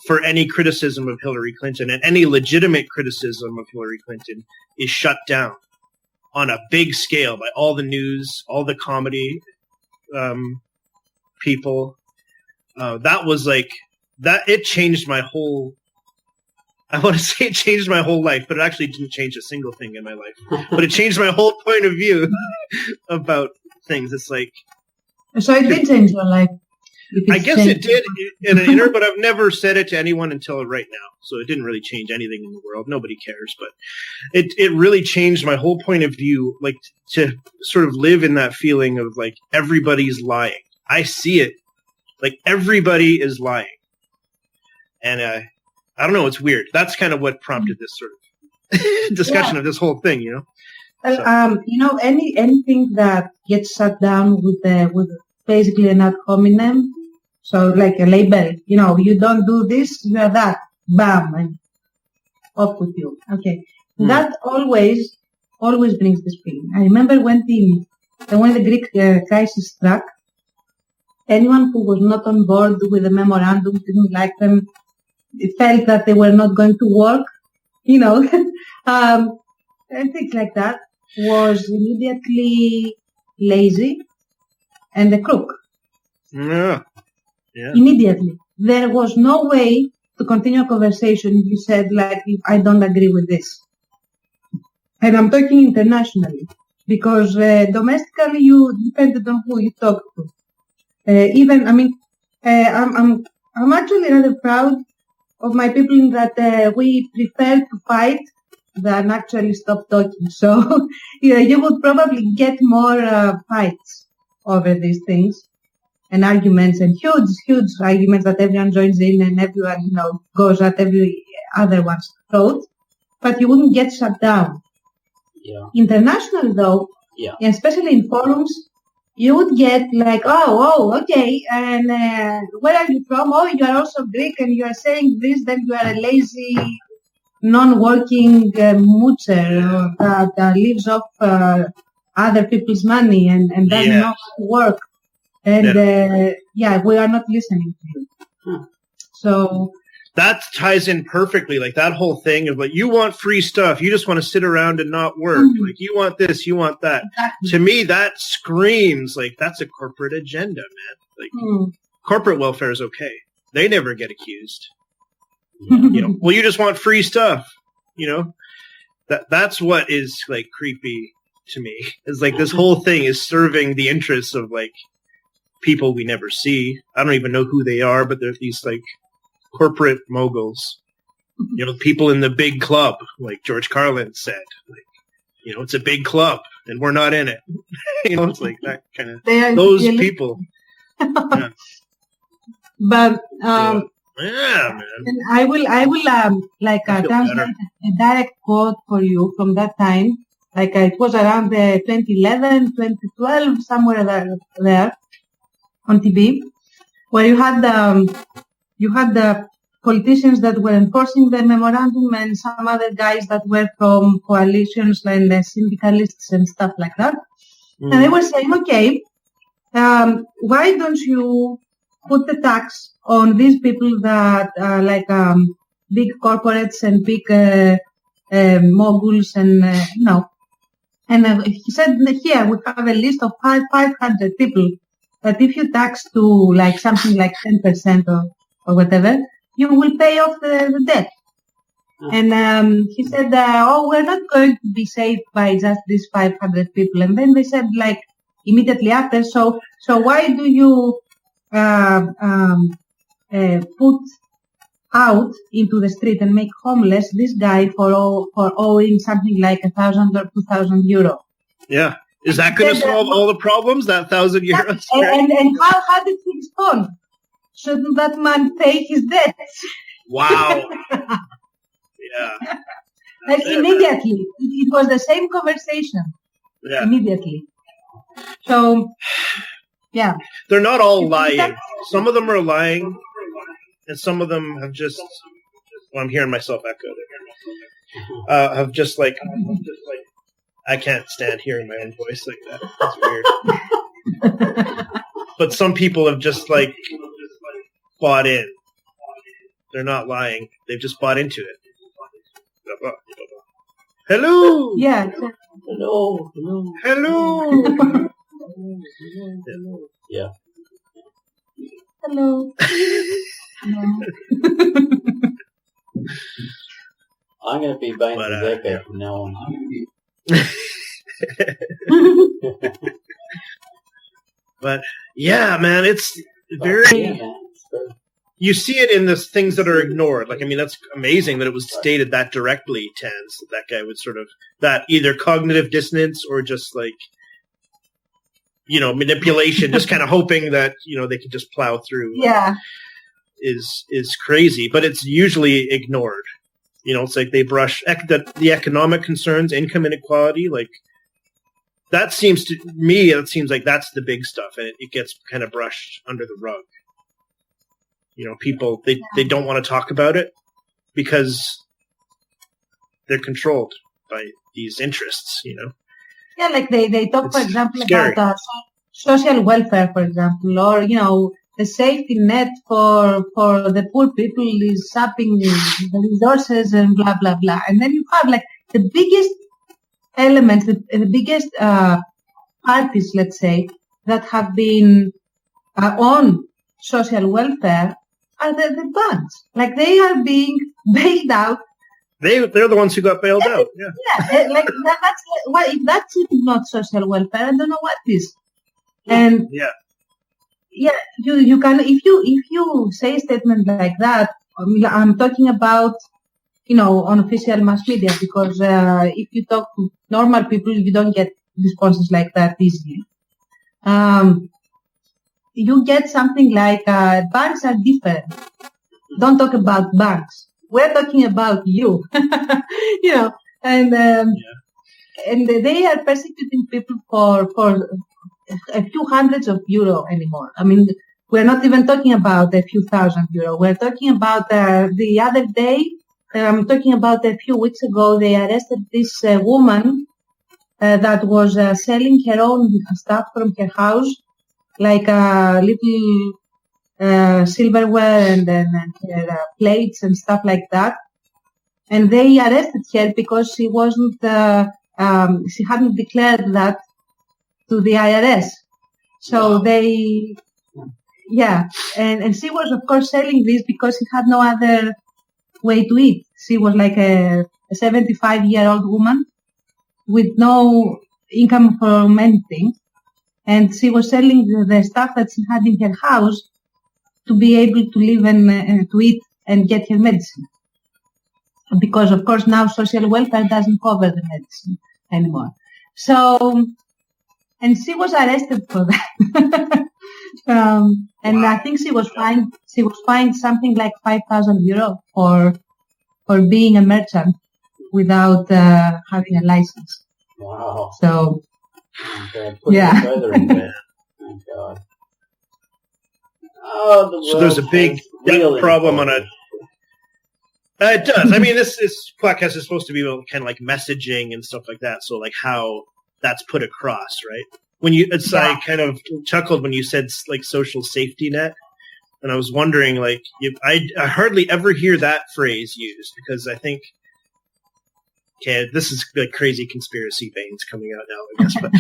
S1: for any criticism of Hillary Clinton, and any legitimate criticism of Hillary Clinton is shut down on a big scale by all the news, all the comedy people. That was like that. It changed my whole. I want to say it changed my whole life, but it actually didn't change a single thing in my life. But it changed my whole point of view about things. It's like,
S3: so it did change your life.
S1: I guess it did in an inner, but I've never said it to anyone until right now. So it didn't really change anything in the world. Nobody cares, but it really changed my whole point of view, like to sort of live in that feeling of like everybody's lying. I see it, like everybody is lying. And I don't know, it's weird. That's kind of what prompted this sort of discussion of this whole thing, you know?
S3: Well, anything that gets shut down with basically an ad hominem, so like a label, you don't do this, you are that, bam, and off with you. Okay, that always brings this feeling. I remember when the Greek crisis struck, anyone who was not on board with the memorandum, didn't like them, felt that they were not going to work, and things like that, was immediately lazy and a crook.
S1: Yeah.
S3: Immediately. There was no way to continue a conversation if you said, like, I don't agree with this. And I'm talking internationally, because domestically you depended on who you talk to. I'm actually rather proud of my people in that we prefer to fight than actually stop talking. So you would probably get more fights over these things and arguments, and huge arguments that everyone joins in and everyone, goes at every other one's throat, but you wouldn't get shut down.
S2: Yeah.
S3: International though, and especially in forums, you would get like, oh, okay, and where are you from? Oh, you are also Greek and you are saying this, then you are a lazy non-working moocher that lives off other people's money and doesn't know how to work. And we are not listening to you. So
S1: that ties in perfectly. Like that whole thing of like, you want free stuff. You just want to sit around and not work. Like you want this, you want that.
S3: Exactly.
S1: To me, that screams like that's a corporate agenda, man. Like corporate welfare is okay. They never get accused. Well, you just want free stuff. That's what is like creepy to me. Is like this whole thing is serving the interests of like people we never see. I don't even know who they are, but they're these like corporate moguls. People in the big club, like George Carlin said. Like, it's a big club, and we're not in it. It's like that kind of those people. Yeah.
S3: But
S1: yeah, man.
S3: And I will translate a direct quote for you from that time. Like it was around 2011, 2012, somewhere there on TV, where you had the politicians that were enforcing the memorandum and some other guys that were from coalitions and the syndicalists and stuff like that. And they were saying, okay, why don't you put the tax on these people that are like big corporates and big moguls and And he said, here we have a list of 500 people that if you tax to like something like 10% or whatever, you will pay off the debt. And he said, we're not going to be saved by just these 500 people. And then they said, like, immediately after, so why do you put out into the street and make homeless this guy for owing something like 1,000 or 2,000 euro?
S1: Yeah. Is that going to solve all the problems, that 1,000 euros?
S3: And how did he respond? Shouldn't that man pay his debts?
S1: Wow. Yeah.
S3: Like immediately. It was the same conversation.
S1: Yeah.
S3: Immediately. So, yeah.
S1: They're not all lying. Some of them are lying, and some of them have just, well, I'm hearing myself echo there. Have just like, I can't stand hearing my own voice like that. That's weird. But some people have just like bought in. They're not lying. They've just bought into it. Hello.
S3: Yeah.
S2: Hello.
S1: Hello.
S2: Yeah.
S3: Hello.
S2: I'm going to be buying the Echo from now on.
S1: But yeah, man, it's very. You see it in the things that are ignored. Like, I mean, that's amazing that it was stated that directly, Tans, that guy would sort of, that either cognitive dissonance or just like, manipulation, just kind of hoping that, they can just plow through.
S3: Yeah.
S1: Is crazy, but it's usually ignored. It's like they brush the economic concerns, income inequality, like that seems to me, it seems like that's the big stuff, and it gets kind of brushed under the rug. People, they don't want to talk about it because they're controlled by these interests,
S3: Yeah, like they talk, for example,
S1: scary.
S3: about social welfare, for example, or, the safety net for the poor people is sapping the resources and blah, blah, blah. And then you have like the biggest elements, the biggest parties, let's say, that have been on social welfare are the banks. Like they are being bailed out.
S1: They're the ones who got bailed out. Yeah.
S3: Yeah, like that's well, if that's not social welfare, I don't know what is. And
S1: yeah,
S3: you can if you say a statement like that. I'm talking about on official mass media, because if you talk to normal people, you don't get responses like that easily. You get something like banks are different. Don't talk about banks. We're talking about you, and they are persecuting people for a few hundreds of euro anymore. I mean, we're not even talking about a few thousand euro. We're talking about the other day, I'm talking about a few weeks ago, they arrested this woman that was selling her own stuff from her house, like little silverware and her plates and stuff like that. And they arrested her because she wasn't, she hadn't declared that to the IRS. So and she was of course selling this because she had no other way to eat. She was like a 75-year-old woman with no income from anything, and she was selling the stuff that she had in her house to be able to live and to eat and get her medicine. Because of course now social welfare doesn't cover the medicine anymore. So, and she was arrested for that. And I think she was fined. She was fined something like €5,000 for being a merchant without having a license.
S2: Wow.
S3: So,
S2: yeah. Further in there. Oh God. Oh,
S1: so there's a big problem on a. It does. I mean, this podcast is supposed to be kind of like messaging and stuff like that. So, like how that's put across, right? I kind of chuckled when you said like social safety net, and I was wondering, like, I hardly ever hear that phrase used because I think, okay, this is like crazy conspiracy veins coming out now, I guess, but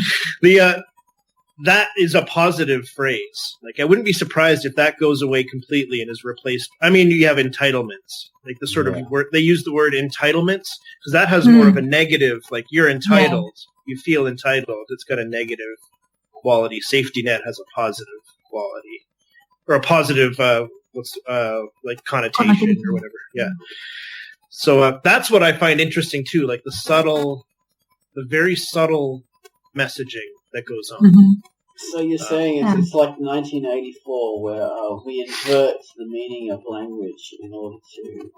S1: that is a positive phrase. Like, I wouldn't be surprised if that goes away completely and is replaced. I mean, you have entitlements, like the sort of word they use the word entitlements because that has more of a negative, like you're entitled. Yeah. You feel entitled. It's got a negative quality. Safety net has a positive quality or a positive, like connotation or whatever. Yeah. So that's what I find interesting too, like the very subtle messaging that goes on.
S3: Mm-hmm.
S2: So you're saying it's like 1984 where we invert the meaning of language in order to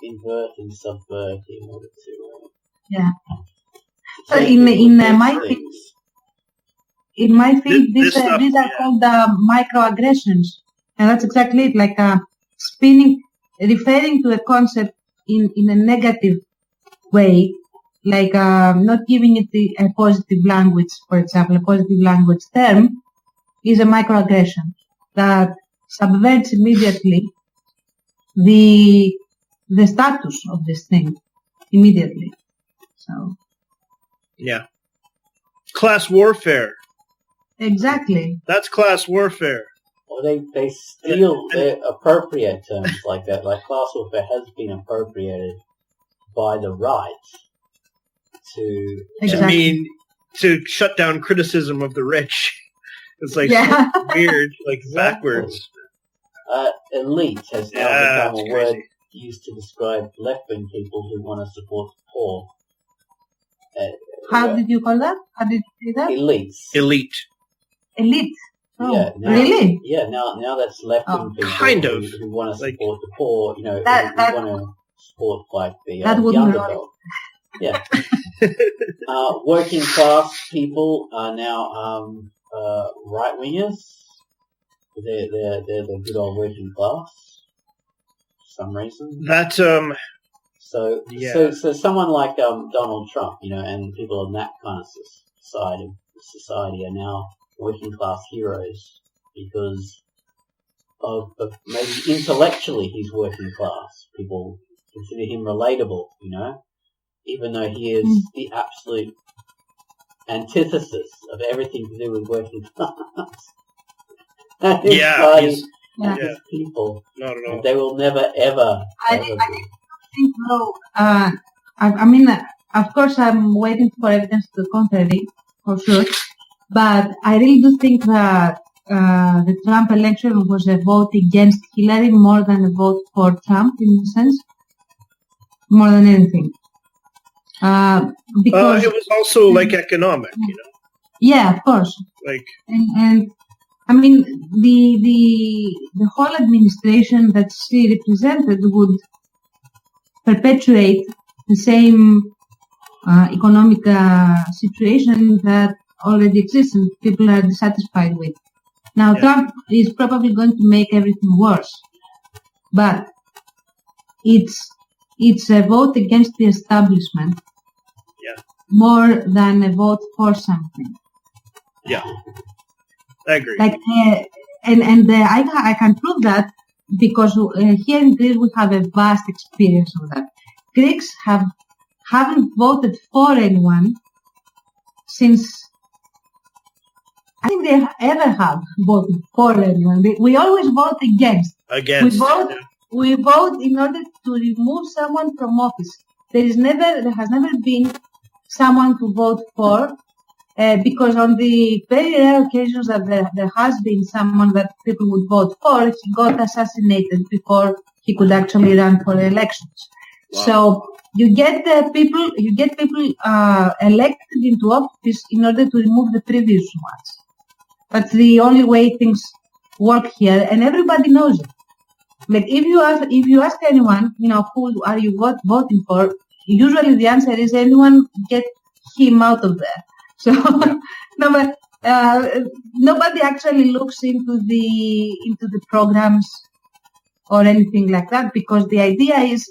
S2: invert and subvert in order to
S3: so in my field, these are called microaggressions, and that's exactly it. Like spinning, referring to a concept in a negative way, like not giving it a positive language. For example, a positive language term is a microaggression that subverts immediately the status of this thing immediately. So.
S1: Yeah. Class warfare.
S3: Exactly.
S1: That's class warfare.
S2: Well, they steal, they appropriate terms like that. Like class warfare has been appropriated by the right to...
S1: I mean, to shut down criticism of the rich. It's like weird, like backwards.
S2: Elite has now become a word used to describe left-wing people who want to support the poor.
S3: How did you call that? How did you say that?
S2: Elite.
S3: Oh,
S2: yeah, now,
S3: really?
S2: Yeah, now that's left-wing people who want to support the poor, you know, who want to support like the underdog. Yeah. Working class people are now right-wingers. They're the good old working class for some reason.
S1: That
S2: So someone like Donald Trump, you know, and people on that kind of side of society are now working class heroes because of maybe intellectually he's working class. People consider him relatable, you know, even though he is the absolute antithesis of everything to do with working class. His people.
S1: Not at all.
S2: They will never ever.
S3: I think no. I mean, of course, I'm waiting for evidence to the contrary, for sure. But I really do think that the Trump election was a vote against Hillary more than a vote for Trump, in a sense, more than anything. Because
S1: it was also like economic, you know.
S3: Yeah, of course.
S1: Like
S3: and I mean, the whole administration that she represented would perpetuate the same economic situation that already exists and people are dissatisfied with. Now, Trump is probably going to make everything worse, but it's it's a vote against the establishment.
S1: Yeah.
S3: More than a vote for something.
S1: Yeah. I agree.
S3: Like, I can prove that because here in Greece we have a vast experience of that. Greeks haven't voted for anyone since, I think they ever have voted for anyone. We always vote against.
S1: Against.
S3: We vote in order to remove someone from office. There has never been someone to vote for, because on the very rare occasions that there has been someone that people would vote for, he got assassinated before he could actually run for elections. Wow. So you get people elected into office in order to remove the previous ones. That's the only way things work here, and everybody knows it. Like if you ask anyone, who are you voting for? Usually the answer is anyone get him out of there. So nobody actually looks into the programs or anything like that, because the idea is,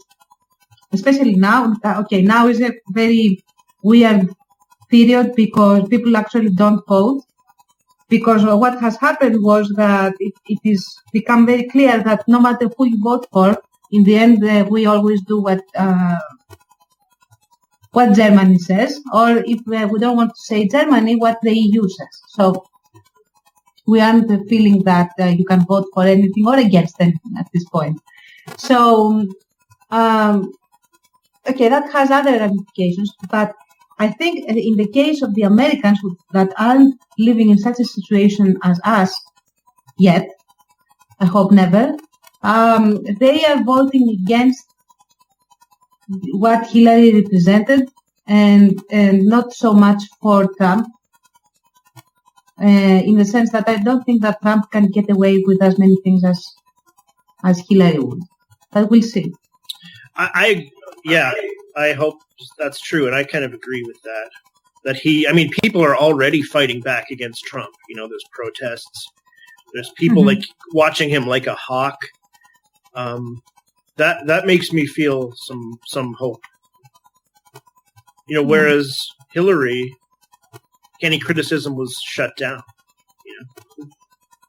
S3: especially now, now is a very weird period because people actually don't vote. Because what has happened was that it is become very clear that no matter who you vote for, in the end we always do what Germany says, or if we don't want to say Germany, what the EU says. So we aren't feeling that you can vote for anything or against anything at this point. So, that has other ramifications, but I think in the case of the Americans that aren't living in such a situation as us yet, I hope never, they are voting against what Hillary represented and not so much for Trump, in the sense that I don't think that Trump can get away with as many things as Hillary would. But we'll see.
S1: I hope that's true, and I kind of agree with that. That people are already fighting back against Trump. There's protests. There's people like watching him like a hawk. That makes me feel some hope. Whereas Hillary, any criticism was shut down.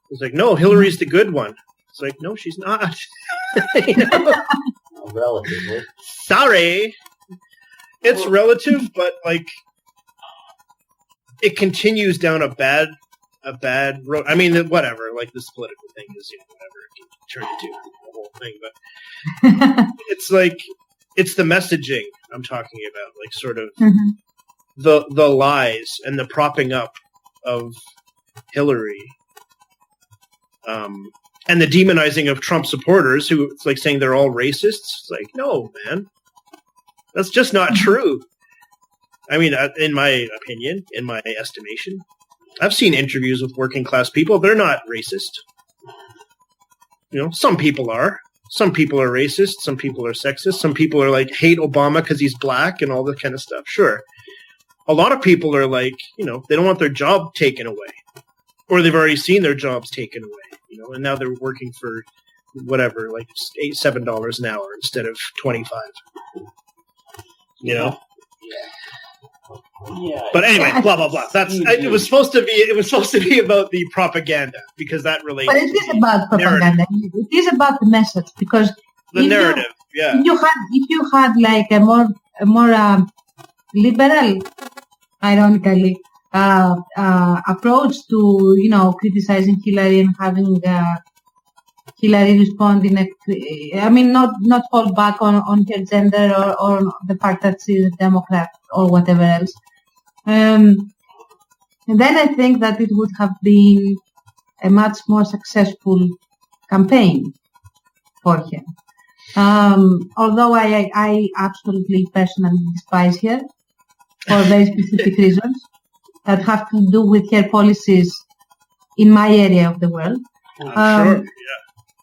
S1: It's like, no, Hillary's the good one. It's like, no, she's not.
S2: Relatively.
S1: Sorry. It's relative, but it continues down a bad road. I mean, whatever. Like this political thing is, whatever it can turn into the whole thing. But it's the messaging I'm talking about, like sort of the lies and the propping up of Hillary, and the demonizing of Trump supporters, who it's like saying they're all racists. It's like, no, man. That's just not true. I mean, in my opinion, in my estimation, I've seen interviews with working class people. They're not racist. Some people are. Some people are racist. Some people are sexist. Some people are like hate Obama because he's black and all that kind of stuff. Sure. A lot of people are like, they don't want their job taken away, or they've already seen their jobs taken away, and now they're working for whatever, like $7 an hour instead of $25.
S2: Yeah.
S1: But anyway, blah blah blah. It was supposed to be about the propaganda, because that relates.
S3: But it is about propaganda. It is about the message, because
S1: the narrative.
S3: If you had like a more liberal, ironically, approach to criticizing Hillary and having Hillary respond not hold back on her gender or the fact that she's a Democrat or whatever else. And then I think that it would have been a much more successful campaign for her. Although I absolutely personally despise her for very specific reasons that have to do with her policies in my area of the world.
S1: I'm sure,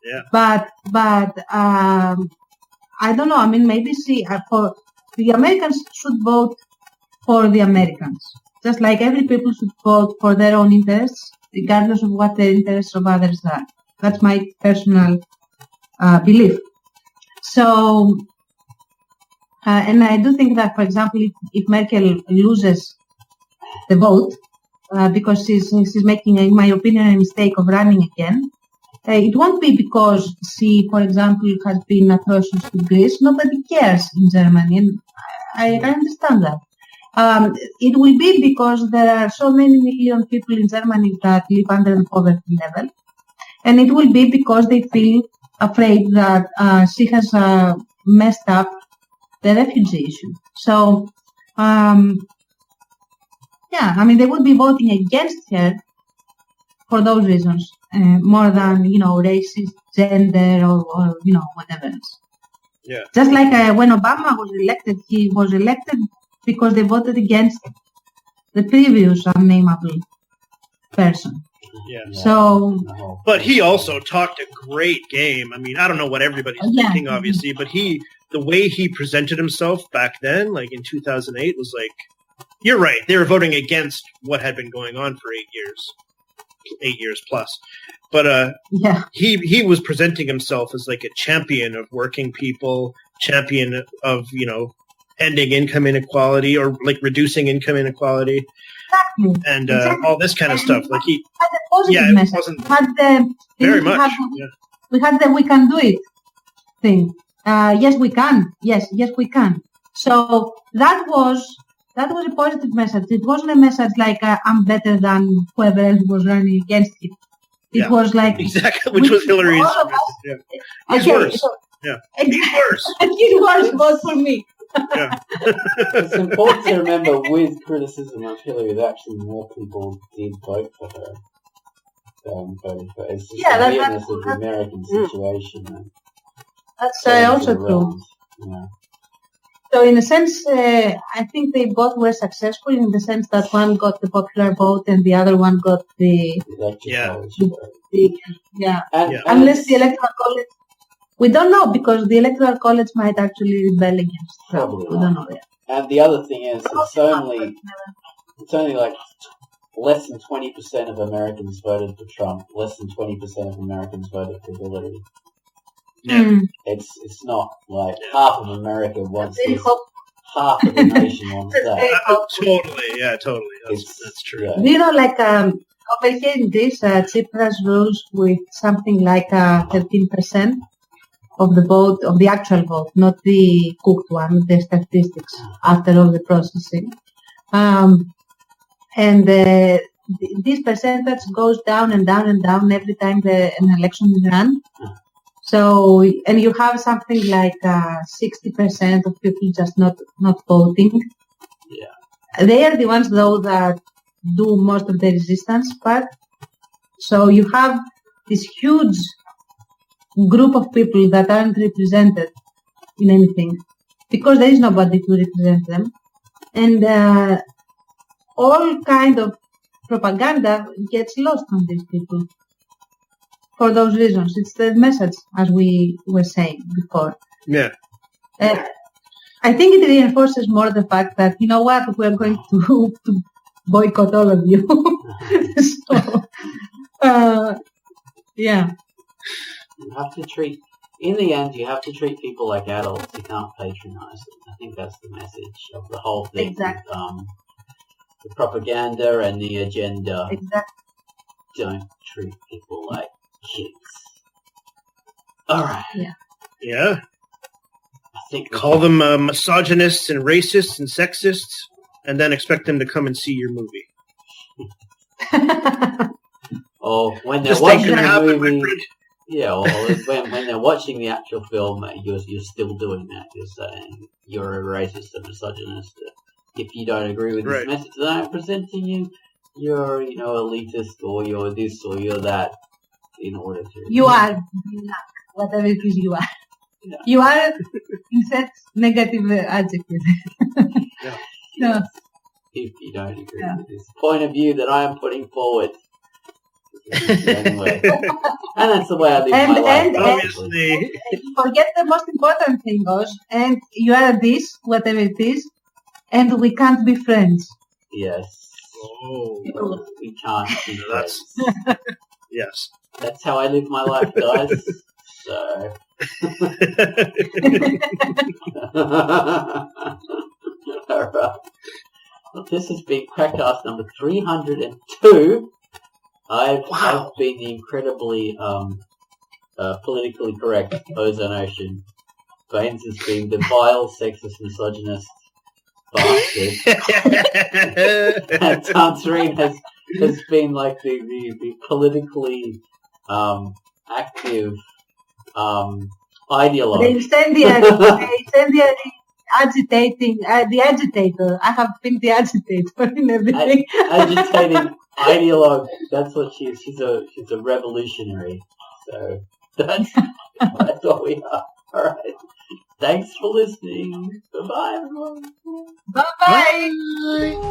S1: yeah.
S3: But I don't know. I mean, maybe for the Americans should vote for the Americans, just like every people should vote for their own interests, regardless of what the interests of others are. That's my personal belief. So And I do think that, for example, if Merkel loses the vote, because she's making, in my opinion, a mistake of running again, it won't be because she, for example, has been atrocious to Greece. Nobody cares in Germany, and I understand that. It will be because there are so many million people in Germany that live under the poverty level, and it will be because they feel afraid that she has messed up the refugee issue. So, they would be voting against her for those reasons, more than, racist, gender, or whatever else.
S1: Yeah.
S3: Just like when Obama was elected, he was elected because they voted against the previous unnameable person.
S1: Yeah.
S3: So,
S1: but he also talked a great game. I mean, I don't know what everybody's thinking, obviously, but the way he presented himself back then, like in 2008, was like, you're right. They were voting against what had been going on for 8 years plus. But he was presenting himself as like a champion of working people, champion of, ending income inequality or like reducing income inequality.
S3: Exactly.
S1: And all this kind of stuff. Like he
S3: had a positive message. Wasn't very much. We had the "we can do it" thing. Yes, we can. Yes, we can. So that was a positive message. It wasn't a message like I'm better than whoever else was running against him. It was like
S1: exactly, which was Hillary's message. Yeah. He's worse. So, exactly. He's worse.
S3: He's worse. Vote for me.
S2: Yeah. It's important to remember with criticism of Hillary that actually more people did vote for her than voted for her. It's just the weirdness of the American situation.
S3: That's also true.
S2: Yeah.
S3: So in a sense, I think they both were successful in the sense that one got the popular vote and the other one got the unless the electoral college. We don't know because the electoral college might actually rebel against.
S2: Probably
S3: we don't know yet.
S2: And the other thing is, it's only like less than 20% of Americans voted for Trump. Less than 20% of Americans voted for Hillary.
S1: Yeah.
S2: It's not like half of America wants this. Half of the nation wants that.
S1: Totally. That's true.
S2: Yeah.
S3: Do you know, like over here in Greece, Tsipras rules with something like 13%. Of the vote, of the actual vote, not the cooked one, the statistics after all the processing. And this percentage goes down and down and down every time an election is run. So, and you have something like 60% of people just not voting.
S2: Yeah.
S3: They are the ones, though, that do most of the resistance part. So you have this huge group of people that aren't represented in anything because there is nobody to represent them, and all kind of propaganda gets lost on these people for those reasons. It's the message, as we were saying before.
S1: Yeah.
S3: I think it reinforces more the fact that, you know what, we're going to boycott all of you. Yeah.
S2: You have to treat, in the end, you have to treat people like adults. You can't patronize them. I think that's the message of the whole thing.
S3: Exactly.
S2: The propaganda and the agenda.
S3: Exactly.
S2: Don't treat people like kids. Alright.
S1: Yeah.
S2: I think
S1: call them misogynists and racists and sexists, and then expect them to come and see your movie.
S2: Or when they're
S1: This
S2: watching
S1: thing can happen,
S2: the
S1: my
S2: movie...
S1: friend.
S2: Yeah, or when they're watching the actual film, you're still doing that. You're saying you're a racist and misogynist. If you don't agree with this message that I'm presenting you, you're, elitist, or you're this, or you're that, in order to...
S3: You are, whatever it is you are.
S2: Yeah.
S3: You are, insert negative adjective.
S2: Yeah. If you don't agree with this point of view that I am putting forward. Anyway. And that's the way I live my life.
S1: Obviously.
S3: And forget the most important thing, Oz. And you are this, whatever it is, and we can't be friends.
S2: Yes.
S1: Oh.
S2: We can't be friends.
S1: Yes.
S2: That's how I live my life, guys. So. Alright. Well, this has been Crackcast number 302. I've been the incredibly politically correct Ozone Ocean. Baines has been the vile, sexist, misogynist bastard. And Tantarine has been like the politically active ideologue.
S3: The agitator. I have been the agitator in everything.
S2: Agitating ideologue. That's what she is. She's a revolutionary. So that's what we are. All right. Thanks for listening. Bye-bye, everyone.
S3: Bye-bye.
S1: Bye.